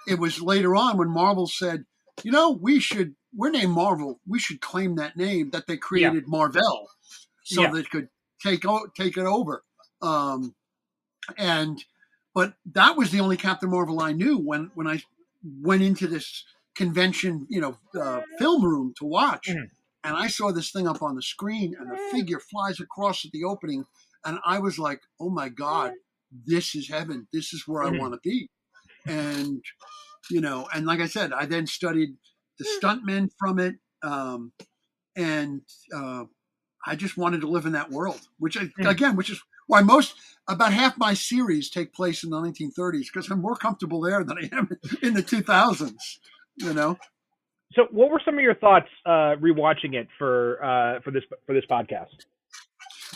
Speaker 4: It was later on when Marvel said, we're named Marvel. We should claim that name, that they created Marvel so
Speaker 5: Yeah.
Speaker 4: they could take it over. But that was the only Captain Marvel I knew when I went into this convention, film room to watch.
Speaker 5: Mhm.
Speaker 4: And I saw this thing up on the screen and the figure flies across at the opening. And I was like, oh my God, this is heaven. This is where
Speaker 5: Mhm.
Speaker 4: I want to be. And, and like I said, I then studied the stuntmen from it. And I just wanted to live in that world, which is why about half my series take place in the 1930s, because I'm more comfortable there than I am in the 2000s,
Speaker 5: So what were some of your thoughts rewatching it for this podcast?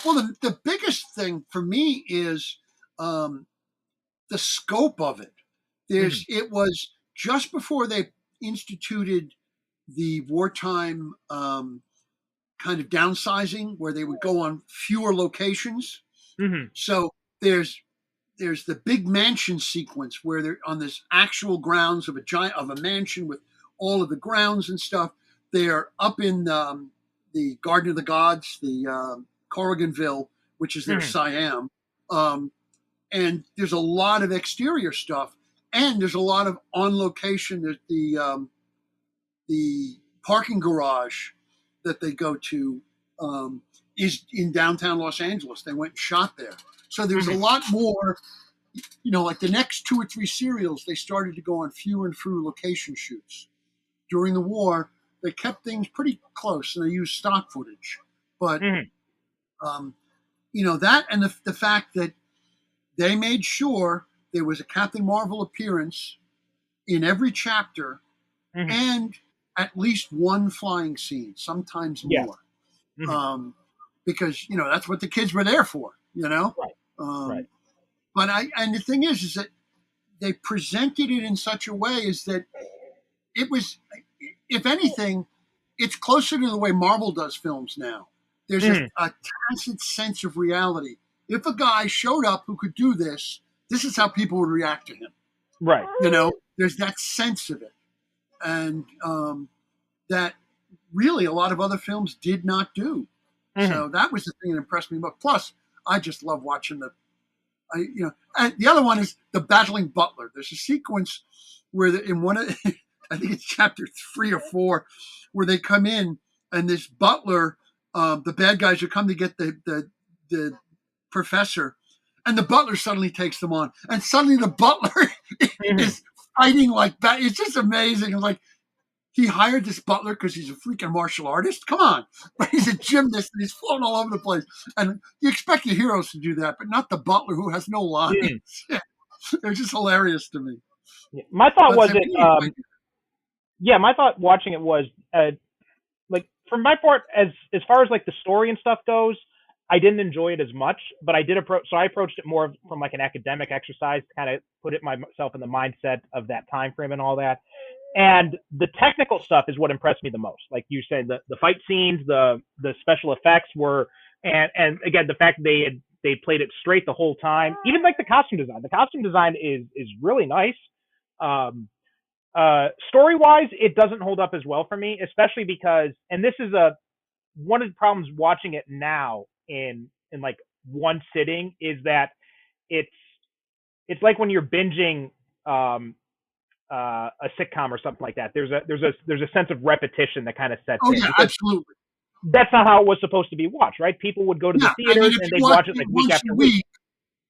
Speaker 4: Well, the biggest thing for me is the scope of it. It was just before they instituted the wartime kind of downsizing, where they would go on fewer locations. So there's the big mansion sequence where they're on this actual grounds of a mansion with all of the grounds and stuff. They're up in the Garden of the Gods, the Corriganville, which is their Siam. And there's a lot of exterior stuff, and there's a lot of on location. There's the parking garage that they go to is in downtown Los Angeles. They went and shot there. So there's a lot more, like the next 2 or 3 serials, they started to go on fewer and fewer location shoots. During the war, they kept things pretty close and they used stock footage. But, that and the fact that they made sure there was a Captain Marvel appearance in every chapter and at least one flying scene, sometimes more. Because, that's what the kids were there for,
Speaker 5: Right.
Speaker 4: But and the thing is that they presented it in such a way is that it was, if anything, it's closer to the way Marvel does films now. There's a tacit sense of reality. If a guy showed up who could do this is how people would react to him.
Speaker 5: Right.
Speaker 4: There's that sense of it. And that really a lot of other films did not do. So that was the thing that impressed me. But plus, I just love watching and the other one is the battling butler. There's a sequence where in one of, I think it's chapter 3 or 4, where they come in and this butler, the bad guys are come to get the professor, and the butler suddenly takes them on, and suddenly the butler is fighting like that. It's just amazing. I'm like, he hired this butler because he's a freaking martial artist. Come on. But he's a gymnast and he's floating all over the place. And you expect your heroes to do that, but not the butler who has no lines. It was just hilarious to me.
Speaker 5: My thought was my thought watching it was, from my part, as far as like the story and stuff goes, I didn't enjoy it as much, but I approached it more from like an academic exercise to kind of put myself in the mindset of that time frame and all that. And the technical stuff is what impressed me the most. Like you said, the fight scenes, the special effects were, and again, the fact that they played it straight the whole time. Even like the costume design. The costume design is really nice. Story-wise, it doesn't hold up as well for me, especially because, and this is one of the problems watching it now in like one sitting, is that it's like when you're binging a sitcom or something like that. There's a sense of repetition that kind of sets in.
Speaker 4: Yeah, absolutely.
Speaker 5: That's not how it was supposed to be watched, right? People would go to the theaters and they'd watch it like week after week.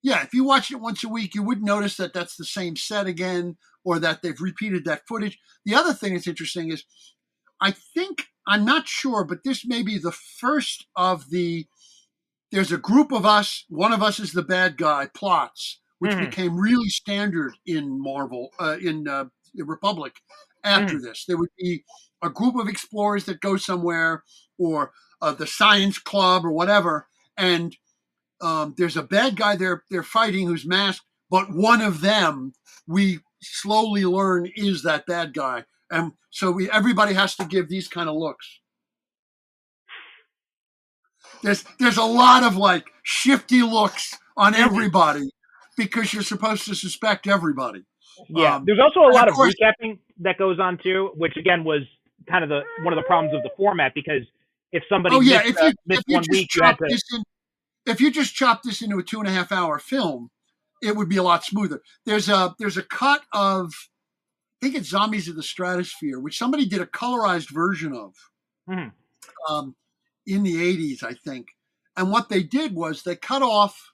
Speaker 4: Yeah, if you watch it once a week, you would notice that that's the same set again, or that they've repeated that footage. The other thing that's interesting is, I'm not sure, but this may be the first of there's a group of us, one of us is the bad guy, plots, which became really standard in Marvel, in Republic after this. There would be a group of explorers that go somewhere, or the science club or whatever, and there's a bad guy they're fighting who's masked, but one of them we slowly learn is that bad guy, and so everybody has to give these kind of looks. There's a lot of like shifty looks on everybody because you're supposed to suspect everybody.
Speaker 5: Yeah, there's also a lot of recapping that goes on too, which again was kind of one of the problems of the format, because if somebody missed 1 week, you had to.
Speaker 4: If you just chop this into a 2.5 hour film, it would be a lot smoother. There's a cut of, I think it's Zombies of the Stratosphere, which somebody did a colorized version of in the 80s, I think. And what they did was they cut off,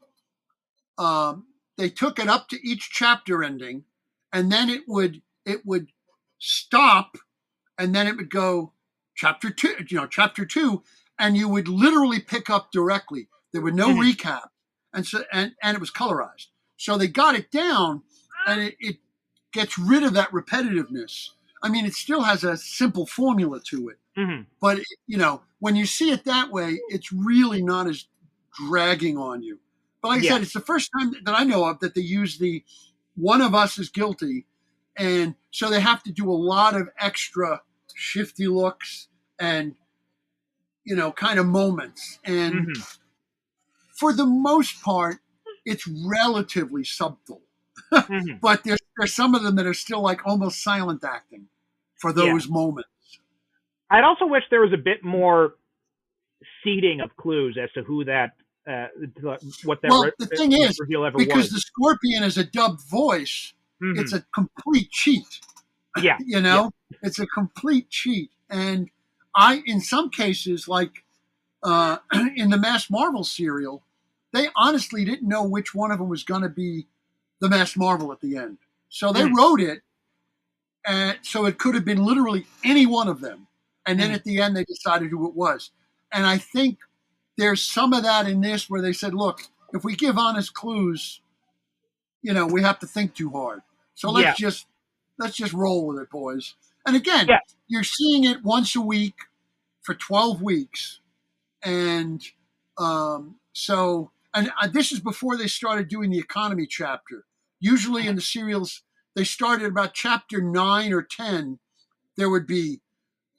Speaker 4: they took it up to each chapter ending, and then it would stop, and then it would go chapter 2, and you would literally pick up directly. There were no recap, and so and it was colorized. So they got it down, and it gets rid of that repetitiveness. I mean, it still has a simple formula to it, but when you see it that way, it's really not as dragging on you. But like I said, it's the first time that I know of that they use the one of us is guilty. And so they have to do a lot of extra shifty looks and, kind of moments. And for the most part, it's relatively subtle. But there's some of them that are still like almost silent acting for those moments.
Speaker 5: I'd also wish there was a bit more seeding of clues as to who that, what that
Speaker 4: the thing is,
Speaker 5: reveal ever
Speaker 4: because
Speaker 5: was.
Speaker 4: the Scorpion is a dubbed voice, it's a complete cheat.
Speaker 5: Yeah.
Speaker 4: It's a complete cheat. And in some cases, like in the Mass Marvel serial, they honestly didn't know which one of them was going to be the Mass Marvel at the end. So they wrote it, and so it could have been literally any one of them. And then at the end, they decided who it was. And I think there's some of that in this where they said, look, if we give honest clues, we have to think too hard. So let's just roll with it, boys. And again, you're seeing it once a week for 12 weeks. And this is before they started doing the economy chapter. Usually in the serials, they started about chapter 9 or 10. There would be,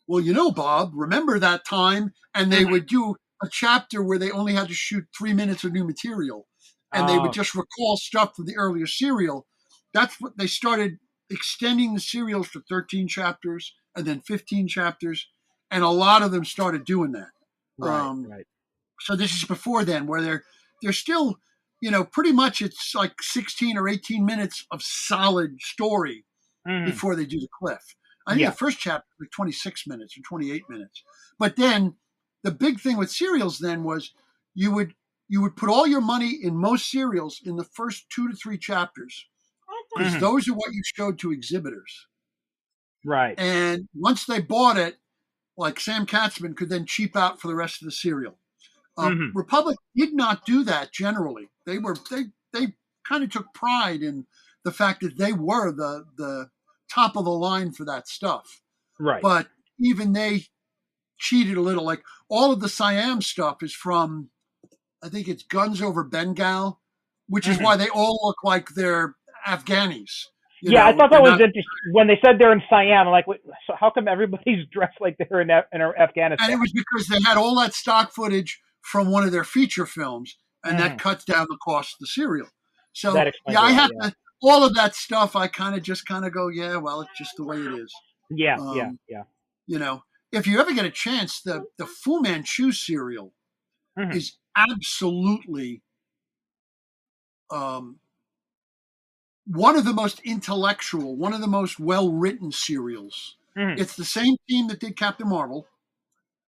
Speaker 4: well, Bob, remember that time? And they would do a chapter where they only had to shoot 3 minutes of new material. And they would just recall stuff from the earlier serial. That's what they started extending the serials for 13 chapters and then 15 chapters. And a lot of them started doing that.
Speaker 5: Right.
Speaker 4: So this is before then, where they're still, pretty much it's like 16 or 18 minutes of solid story before they do the cliff. I think the first chapter was like 26 minutes or 28 minutes. But then the big thing with serials then was you would put all your money in most serials in the first 2 to 3 chapters, because those are what you showed to exhibitors.
Speaker 5: Right.
Speaker 4: And once they bought it, like Sam Katzman could then cheap out for the rest of the serial. Republic did not do that generally. They kind of took pride in the fact that they were the top of the line for that stuff.
Speaker 5: Right.
Speaker 4: But even they cheated a little. Like all of the Siam stuff is from, I think it's Guns Over Bengal, which is why they all look like they're Afghanis.
Speaker 5: I thought that was interesting. When they said they're in Siam, I'm like, wait, so how come everybody's dressed like they're in Afghanistan?
Speaker 4: And it was because they had all that stock footage from one of their feature films, and that cuts down the cost of the serial. So I have to, all of that stuff, I kind of go, yeah, well, it's just the way it is.
Speaker 5: Yeah.
Speaker 4: If you ever get a chance, the Fu Manchu serial is absolutely one of the most intellectual, one of the most well-written serials. It's the same team that did Captain Marvel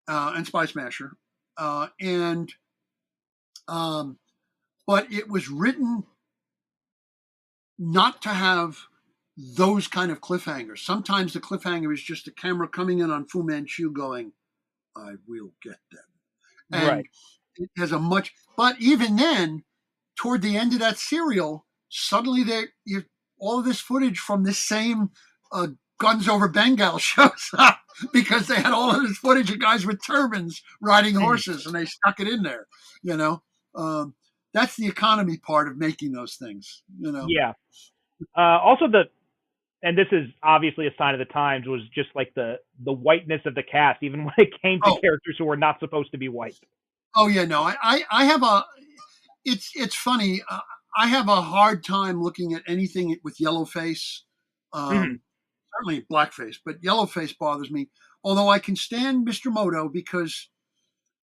Speaker 4: and Spy Smasher. But it was written not to have those kind of cliffhangers. Sometimes the cliffhanger is just the camera coming in on Fu Manchu going, I will get them. And it has but even then, toward the end of that serial, suddenly all of this footage from this same Guns Over Bengal shows up because they had all of this footage of guys with turbans riding horses and they stuck it in there, that's the economy part of making those things,
Speaker 5: Yeah. Also and this is obviously a sign of the times, was just like the whiteness of the cast, even when it came to characters who were not supposed to be white.
Speaker 4: Oh yeah, no, I have it's funny. I have a hard time looking at anything with yellow face. Certainly blackface, but yellow face bothers me. Although I can stand Mr. Moto because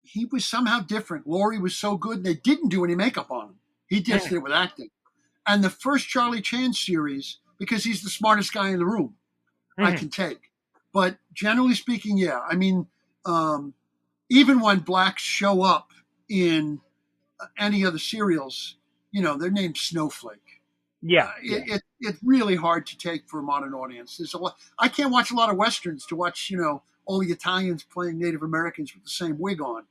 Speaker 4: he was somehow different. Laurie was so good, they didn't do any makeup on him. He just did it with acting. And the first Charlie Chan series, because he's the smartest guy in the room, I can take. But generally speaking, yeah. I mean, even when blacks show up in any of the serials, they're named Snowflake.
Speaker 5: Yeah.
Speaker 4: It's really hard to take for a modern audience. There's a lot. I can't watch a lot of Westerns to watch, all the Italians playing Native Americans with the same wig on.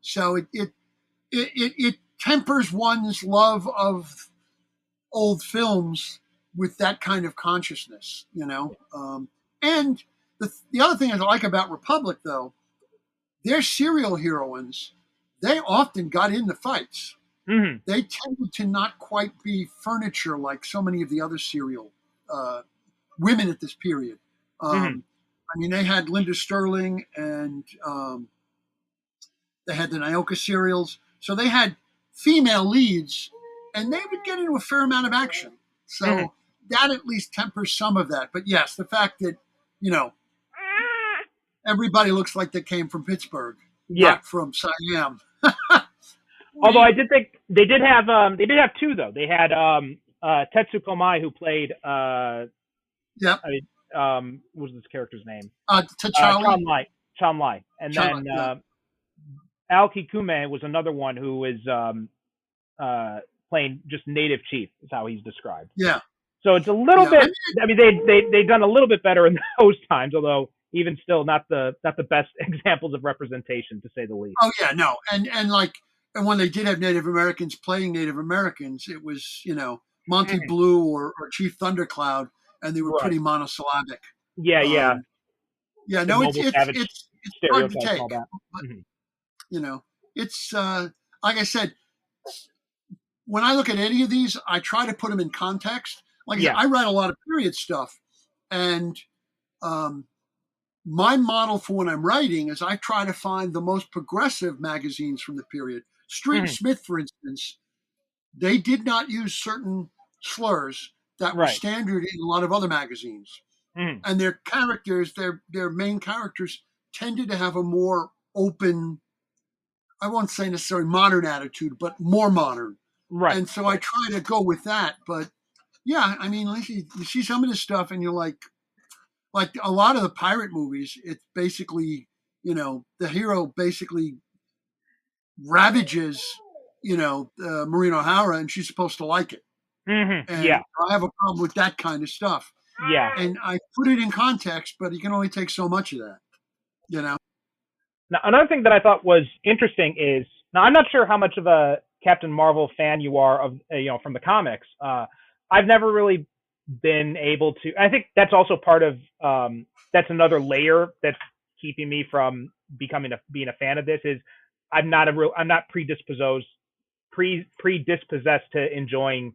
Speaker 4: So it tempers one's love of old films with that kind of consciousness, And the other thing I like about Republic, though, their serial heroines, they often got in the fights.
Speaker 5: Hmm.
Speaker 4: they tended to not quite be furniture like so many of the other serial women at this period.
Speaker 5: Hmm.
Speaker 4: I mean, they had Linda Sterling and they had the Nyoka serials. So they had female leads and they would get into a fair amount of action.
Speaker 5: Hmm.
Speaker 4: So that at least tempers some of that. But yes, the fact that, you know, everybody looks like they came from Pittsburgh,
Speaker 5: Yeah.
Speaker 4: not from Siam.
Speaker 5: Although I did think they did have two though. They had Tetsu Komai who played
Speaker 4: Yep.
Speaker 5: what was this character's name?
Speaker 4: T'Challa.
Speaker 5: Chan Lai, and then
Speaker 4: Yeah.
Speaker 5: Aoki Kume was another one who was playing just native chief is how he's described.
Speaker 4: Yeah.
Speaker 5: So it's a little
Speaker 4: Yeah.
Speaker 5: bit. I mean, they've done a little bit better in those times, although even still not the best examples of representation to say the least.
Speaker 4: Oh yeah, no, and when they did have Native Americans playing Native Americans, it was Monty
Speaker 5: Mhm.
Speaker 4: Blue or Chief Thundercloud, and they were
Speaker 5: Right.
Speaker 4: pretty monosyllabic.
Speaker 5: Yeah, yeah.
Speaker 4: Yeah,
Speaker 5: The
Speaker 4: no,
Speaker 5: noble savage
Speaker 4: it's hard to
Speaker 5: stereotypes and
Speaker 4: take,
Speaker 5: all that.
Speaker 4: but
Speaker 5: Mhm.
Speaker 4: it's like I said, when I look at any of these, I try to put them in context. Like I said,
Speaker 5: Yeah.
Speaker 4: I write a lot of period stuff, and um, my model for when I'm writing is I try to find the most progressive magazines from the period. Street and
Speaker 5: Mhm.
Speaker 4: Smith, for instance, they did not use certain slurs that were
Speaker 5: Right.
Speaker 4: standard in a lot of other magazines.
Speaker 5: Mhm.
Speaker 4: And their characters, their main characters, tended to have a more open, I won't say necessarily modern attitude, but more modern.
Speaker 5: Right.
Speaker 4: And so I try to go with that. But yeah, I mean, like you see some of this stuff and you're like a lot of the pirate movies, it's basically, the hero basically ravages, Maureen O'Hara, and she's supposed to like it.
Speaker 5: Mhm.
Speaker 4: And
Speaker 5: Yeah.
Speaker 4: I have a problem with that kind of stuff.
Speaker 5: Yeah.
Speaker 4: And I put it in context, but you can only take so much of that, you know?
Speaker 5: Now, another thing that I thought was interesting is now I'm not sure how much of a Captain Marvel fan you are of from the comics. I've never really been able to. I think that's also part of that's another layer that's keeping me from being a fan of this. Is I'm not predisposed to enjoying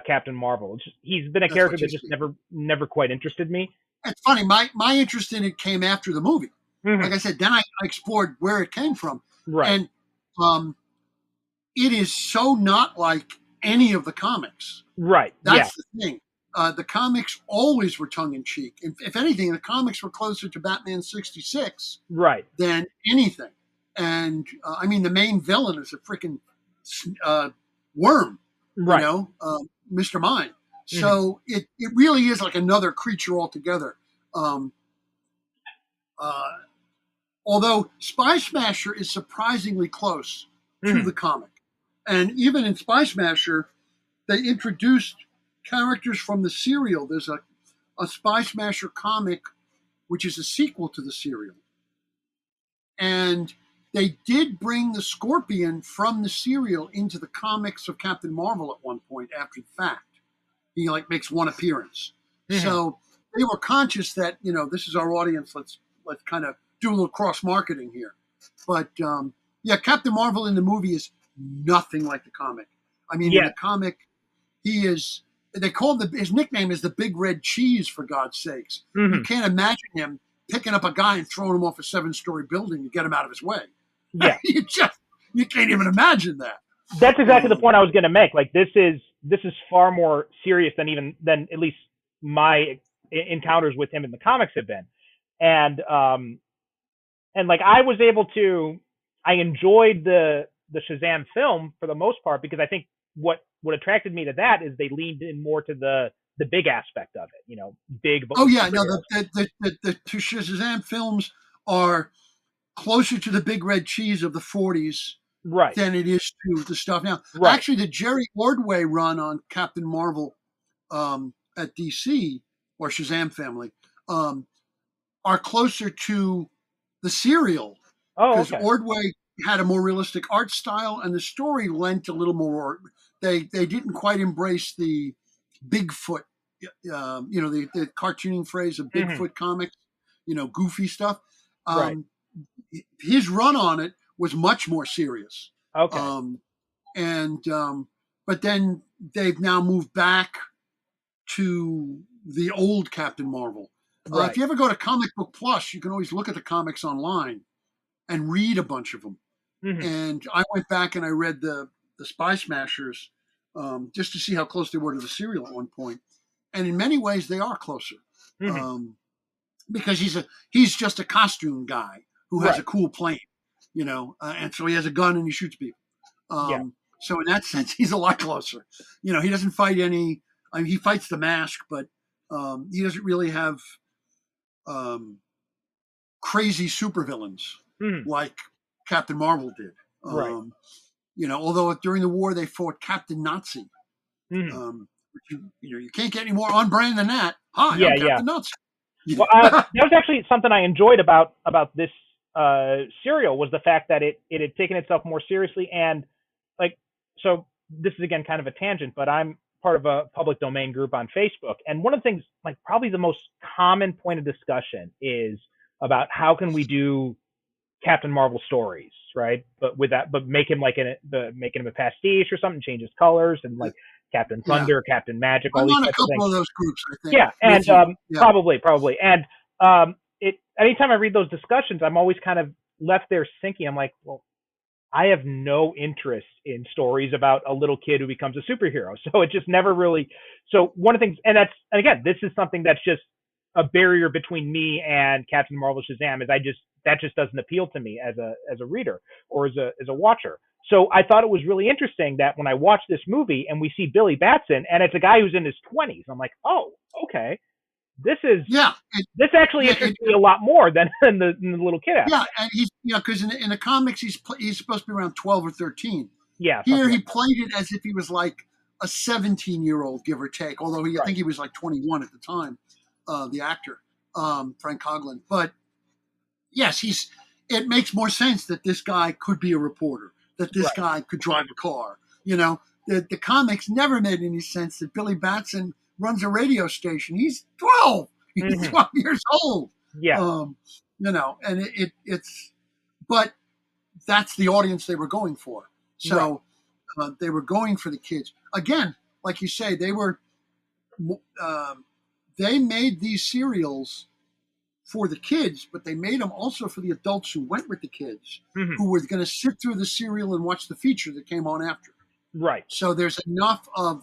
Speaker 5: Captain Marvel. He's been a
Speaker 4: That's
Speaker 5: character
Speaker 4: what you
Speaker 5: that just
Speaker 4: see.
Speaker 5: never quite interested me.
Speaker 4: It's funny. My interest in it came after the movie. Like
Speaker 5: Mhm.
Speaker 4: I said, then I explored where it came from.
Speaker 5: Right.
Speaker 4: And um, it is so not like any of the comics.
Speaker 5: Right. Yeah.
Speaker 4: That's the thing. The comics always were tongue in cheek. If anything, the comics were closer to Batman 66
Speaker 5: Right.
Speaker 4: than anything. And I mean, the main villain is a freaking worm,
Speaker 5: Right.
Speaker 4: Mr. Mind.
Speaker 5: Mhm.
Speaker 4: So it really is like another creature altogether. Um, uh, although Spy Smasher is surprisingly close to
Speaker 5: Mhm.
Speaker 4: the comic. And even in Spy Smasher, they introduced characters from the serial. There's a Spy Smasher comic, which is a sequel to the serial. And they did bring the Scorpion from the serial into the comics of Captain Marvel at one point after the fact. He makes one appearance.
Speaker 5: Mhm.
Speaker 4: So they were conscious that, this is our audience. Let's kind of do a little cross marketing here. But yeah, Captain Marvel in the movie is nothing like the comic. I mean, in
Speaker 5: Yeah.
Speaker 4: the comic, he is. They call his nickname is the Big Red Cheese, for God's sakes. You
Speaker 5: Mhm.
Speaker 4: can't imagine him picking up a guy and throwing him off a 7-story building to get him out of his way.
Speaker 5: Yeah.
Speaker 4: You can't even imagine that.
Speaker 5: That's exactly the point I was going to make. Like this is far more serious than at least my encounters with him in the comics have been, and like I enjoyed the Shazam film for the most part because I think what attracted me to that is they leaned in more to the big aspect of it, big.
Speaker 4: Oh yeah, no, the two Shazam films are closer to the Big Red Cheese of the 40s
Speaker 5: right,
Speaker 4: than it is to the stuff now.
Speaker 5: right,
Speaker 4: Actually, the Jerry Ordway run on Captain Marvel at DC or Shazam Family are closer to the serial
Speaker 5: oh,
Speaker 4: because
Speaker 5: okay,
Speaker 4: Ordway had a more realistic art style and the story lent a little more. They didn't quite embrace the Bigfoot, the cartooning phrase of
Speaker 5: Mhm.
Speaker 4: Bigfoot comics, goofy stuff.
Speaker 5: Right,
Speaker 4: His run on it was much more serious.
Speaker 5: okay,
Speaker 4: Um, and but then they've now moved back to the old Captain Marvel.
Speaker 5: Right.
Speaker 4: If you ever go to Comic Book Plus, you can always look at the comics online and read a bunch of them.
Speaker 5: Mm-hmm.
Speaker 4: And I went back and I read the Spy Smashers just to see how close they were to the serial at one point. And in many ways, they are closer because he's just a costume guy who has a cool plane, and so he has a gun and he shoots people. So in that sense, he's a lot closer. He doesn't fight any. I mean, he fights the Mask, but he doesn't really have crazy supervillains like Captain Marvel did.
Speaker 5: Right.
Speaker 4: Although during the war they fought Captain Nazi. You can't get any more on brand than that. Hi, I'm Captain Nazi.
Speaker 5: Well, that was actually something I enjoyed about this serial, was the fact that it had taken itself more seriously. And so this is again kind of a tangent, but I'm part of a public domain group on Facebook, and one of the things, probably the most common point of discussion, is about how can we do Captain Marvel stories, right? But make him making him a pastiche or something, change his colors, and Captain Thunder, Captain Magic, all
Speaker 4: I'm
Speaker 5: these
Speaker 4: on a
Speaker 5: types of
Speaker 4: couple
Speaker 5: things.
Speaker 4: of those groups, I think.
Speaker 5: Yeah, and probably. And anytime I read those discussions, I'm always kind of left there thinking, I'm like, well, I have no interest in stories about a little kid who becomes a superhero. So it just never really. So one of the things, and again, this is something that's just a barrier between me and Captain Marvel Shazam, is that just doesn't appeal to me as a reader or as a watcher. So I thought it was really interesting that when I watched this movie and we see Billy Batson, and it's a guy who's in his 20s, I'm like, oh, okay. This actually interests me a lot more than the little kid actor.
Speaker 4: Yeah, and he's because in the comics he's supposed to be around 12 or 13.
Speaker 5: Yeah.
Speaker 4: Here he played it as if he was like a 17-year-old, give or take. Although I think he was like 21 at the time, the actor Frank Coughlin. But yes, it makes more sense that this guy could be a reporter, that this guy could drive a car. The comics never made any sense that Billy Batson runs a radio station. He's 12. He's 12 years old.
Speaker 5: Yeah.
Speaker 4: And it's, but that's the audience they were going for. So they were going for the kids. Again, like you say, they made these serials for the kids, but they made them also for the adults who went with the kids, who were going to sit through the serial and watch the feature that came on after.
Speaker 5: Right.
Speaker 4: So there's enough of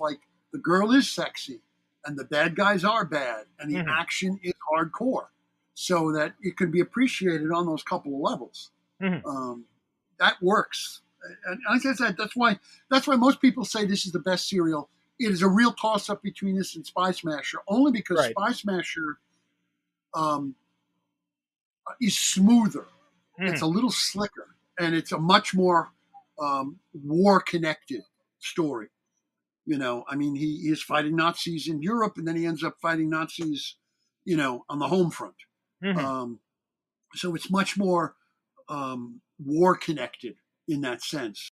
Speaker 4: the girl is sexy and the bad guys are bad and the action is hardcore, so that it could be appreciated on those couple of levels. That works. And like I said, that's why most people say this is the best serial. It is a real toss-up between this and Spy Smasher, only because Spy Smasher is smoother. It's a little slicker, and it's a much more war-connected story. I mean, he is fighting Nazis in Europe, and then he ends up fighting Nazis, on the home front. So it's much more war-connected in that sense.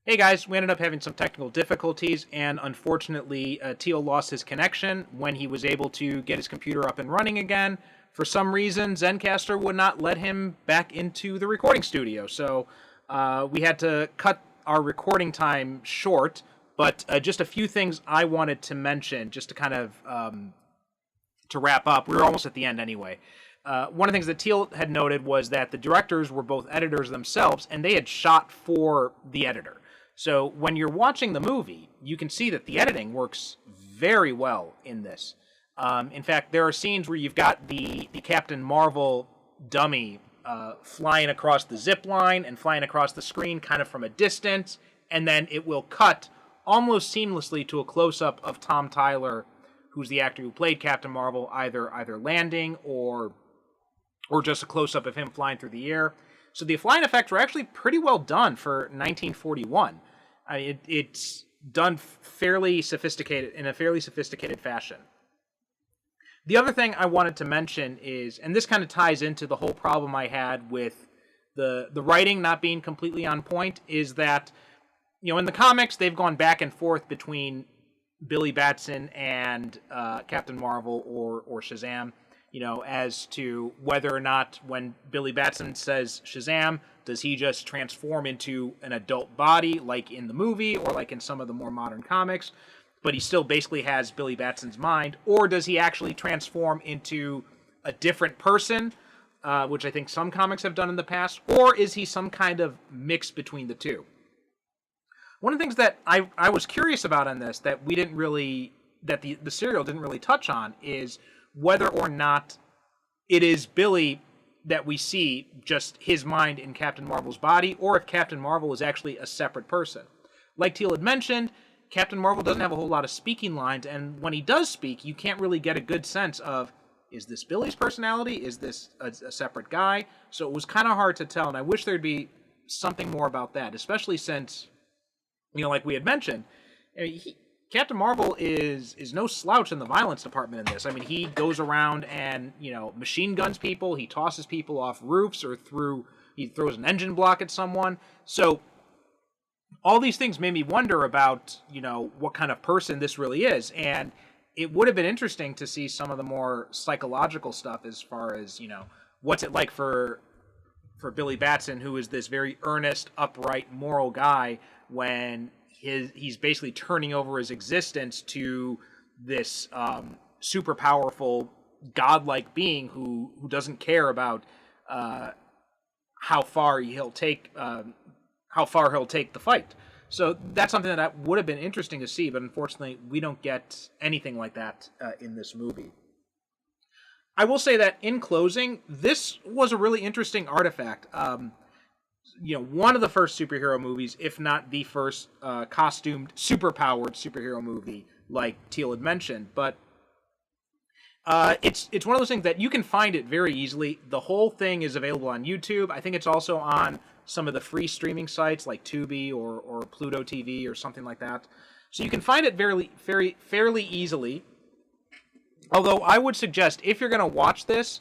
Speaker 1: Hey guys, we ended up having some technical difficulties, and unfortunately, Teel lost his connection when he was able to get his computer up and running again. For some reason, Zencastr would not let him back into the recording studio, so we had to cut our recording time short, but just a few things I wanted to mention, just to kind of to wrap up. We were almost at the end anyway. One of the things that Teel had noted was that the directors were both editors themselves, and they had shot for the editor. So when you're watching the movie, you can see that the editing works very well in this. In fact, there are scenes where you've got the Captain Marvel dummy flying across the zip line and flying across the screen kind of from a distance, and then it will cut almost seamlessly to a close-up of Tom Tyler, who's the actor who played Captain Marvel, either landing or just a close-up of him flying through the air. So the flying effects were actually pretty well done for 1941. It's done fairly sophisticated in a fairly sophisticated fashion. The other thing I wanted to mention is, and this kind of ties into the whole problem I had with the writing not being completely on point, is that, in the comics, they've gone back and forth between Billy Batson and Captain Marvel or Shazam. as to whether or not when Billy Batson says Shazam, does he just transform into an adult body like in the movie or like in some of the more modern comics, but he still basically has Billy Batson's mind, or does he actually transform into a different person, which I think some comics have done in the past, or is he some kind of mix between the two? One of the things that I was curious about on this that we didn't really, that the serial didn't really touch on, is whether or not it is Billy that we see, just his mind in Captain Marvel's body, or if Captain Marvel is actually a separate person. Like Teel had mentioned, Captain Marvel doesn't have a whole lot of speaking lines, and when he does speak, you can't really get a good sense of, is this Billy's personality? Is this a separate guy? So it was kind of hard to tell, and I wish there'd be something more about that, especially since, like we had mentioned, Captain Marvel is no slouch in the violence department in this. I mean, he goes around and, machine guns people, he tosses people off roofs or he throws an engine block at someone. So all these things made me wonder about, what kind of person this really is. And it would have been interesting to see some of the more psychological stuff as far as, what's it like for Billy Batson, who is this very earnest, upright, moral guy, when he's basically turning over his existence to this super powerful, godlike being who doesn't care about how far he'll take the fight. So that's something that would have been interesting to see, but unfortunately, we don't get anything like that in this movie. I will say that in closing, this was a really interesting artifact. One of the first superhero movies, if not the first costumed, superpowered superhero movie, like Teel had mentioned. But it's one of those things that you can find it very easily. The whole thing is available on YouTube. I think it's also on some of the free streaming sites like Tubi or Pluto TV or something like that. So you can find it fairly easily. Although I would suggest, if you're going to watch this,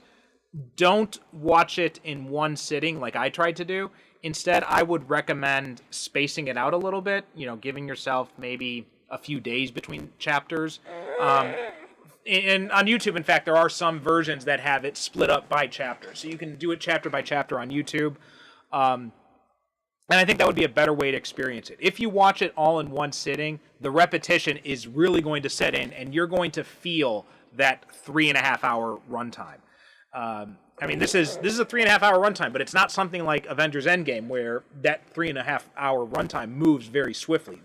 Speaker 1: don't watch it in one sitting like I tried to do. Instead, I would recommend spacing it out a little bit, giving yourself maybe a few days between chapters. And on YouTube, in fact, there are some versions that have it split up by chapter. So you can do it chapter by chapter on YouTube. And I think that would be a better way to experience it. If you watch it all in one sitting, the repetition is really going to set in, and you're going to feel that 3.5 hour runtime. This is a 3.5 hour runtime, but it's not something like Avengers Endgame where that 3.5 hour runtime moves very swiftly.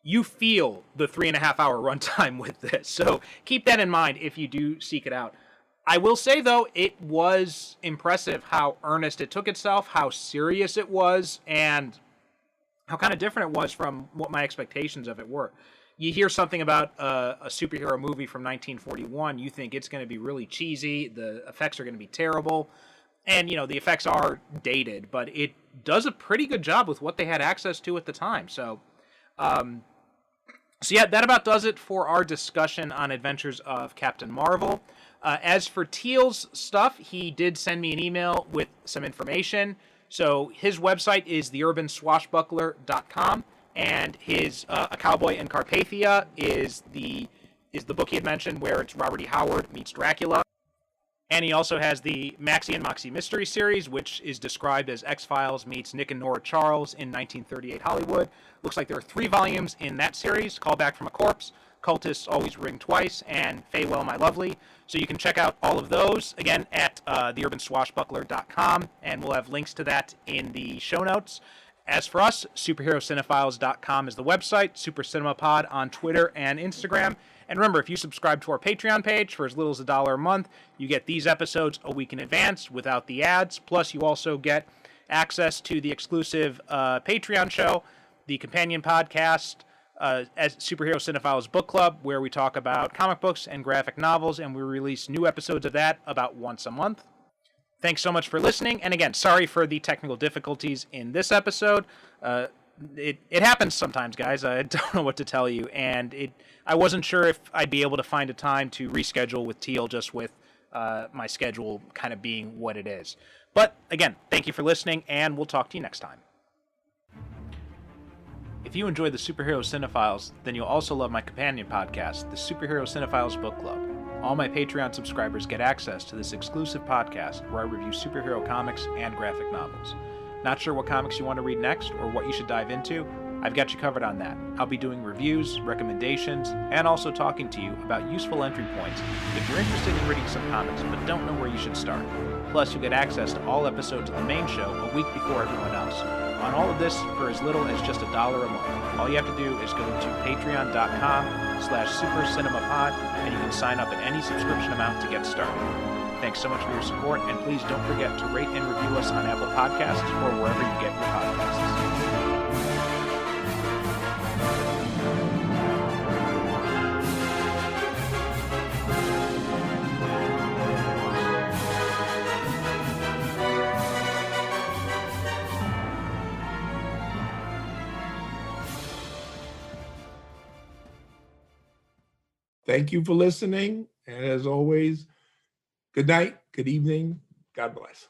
Speaker 1: You feel the 3.5 hour runtime with this. So keep that in mind if you do seek it out. I will say, though, it was impressive how earnest it took itself, how serious it was, and how kind of different it was from what my expectations of it were. You hear something about a superhero movie from 1941, you think it's going to be really cheesy, the effects are going to be terrible, and, the effects are dated, but it does a pretty good job with what they had access to at the time. So yeah, that about does it for our discussion on Adventures of Captain Marvel. As for Teel's stuff, he did send me an email with some information. So his website is theurbanswashbuckler.com, and his A Cowboy in Carpathia is the book he had mentioned, where it's Robert E. Howard meets Dracula. And he also has the Maxie and Moxie Mystery Series, which is described as X-Files meets Nick and Nora Charles in 1938 Hollywood. Looks like there are 3 volumes in that series: Call Back from a Corpse, Cultists Always Ring Twice, and Farewell My Lovely. So you can check out all of those, again, at theurbanswashbuckler.com, and we'll have links to that in the show notes. As for us, superherocinephiles.com is the website, Super Cinema Pod on Twitter and Instagram. And remember, if you subscribe to our Patreon page for as little as $1 a month, you get these episodes a week in advance without the ads. Plus, you also get access to the exclusive Patreon show, the companion podcast, as Superhero Cinephiles Book Club, where we talk about comic books and graphic novels, and we release new episodes of that about once a month. Thanks so much for listening, and again, sorry for the technical difficulties in this episode. It happens sometimes, guys. I don't know what to tell you, and I wasn't sure if I'd be able to find a time to reschedule with Teel, just with my schedule kind of being what it is. But again, thank you for listening, and we'll talk to you next time. If you enjoy the Superhero Cinephiles, then you'll also love my companion podcast, the Superhero Cinephiles Book Club. All my Patreon subscribers get access to this exclusive podcast where I review superhero comics and graphic novels. Not sure what comics you want to read next or what you should dive into? I've got you covered on that. I'll be doing reviews, recommendations, and also talking to you about useful entry points if you're interested in reading some comics but don't know where you should start. Plus, you'll get access to all episodes of the main show a week before everyone else. On all of this for as little as just $1 a month. All you have to do is go to patreon.com/supercinemapod and you can sign up at any subscription amount to get started. Thanks so much for your support, and please don't forget to rate and review us on Apple Podcasts or wherever you get your podcasts.
Speaker 6: Thank you for listening. And as always, good night, good evening. God bless.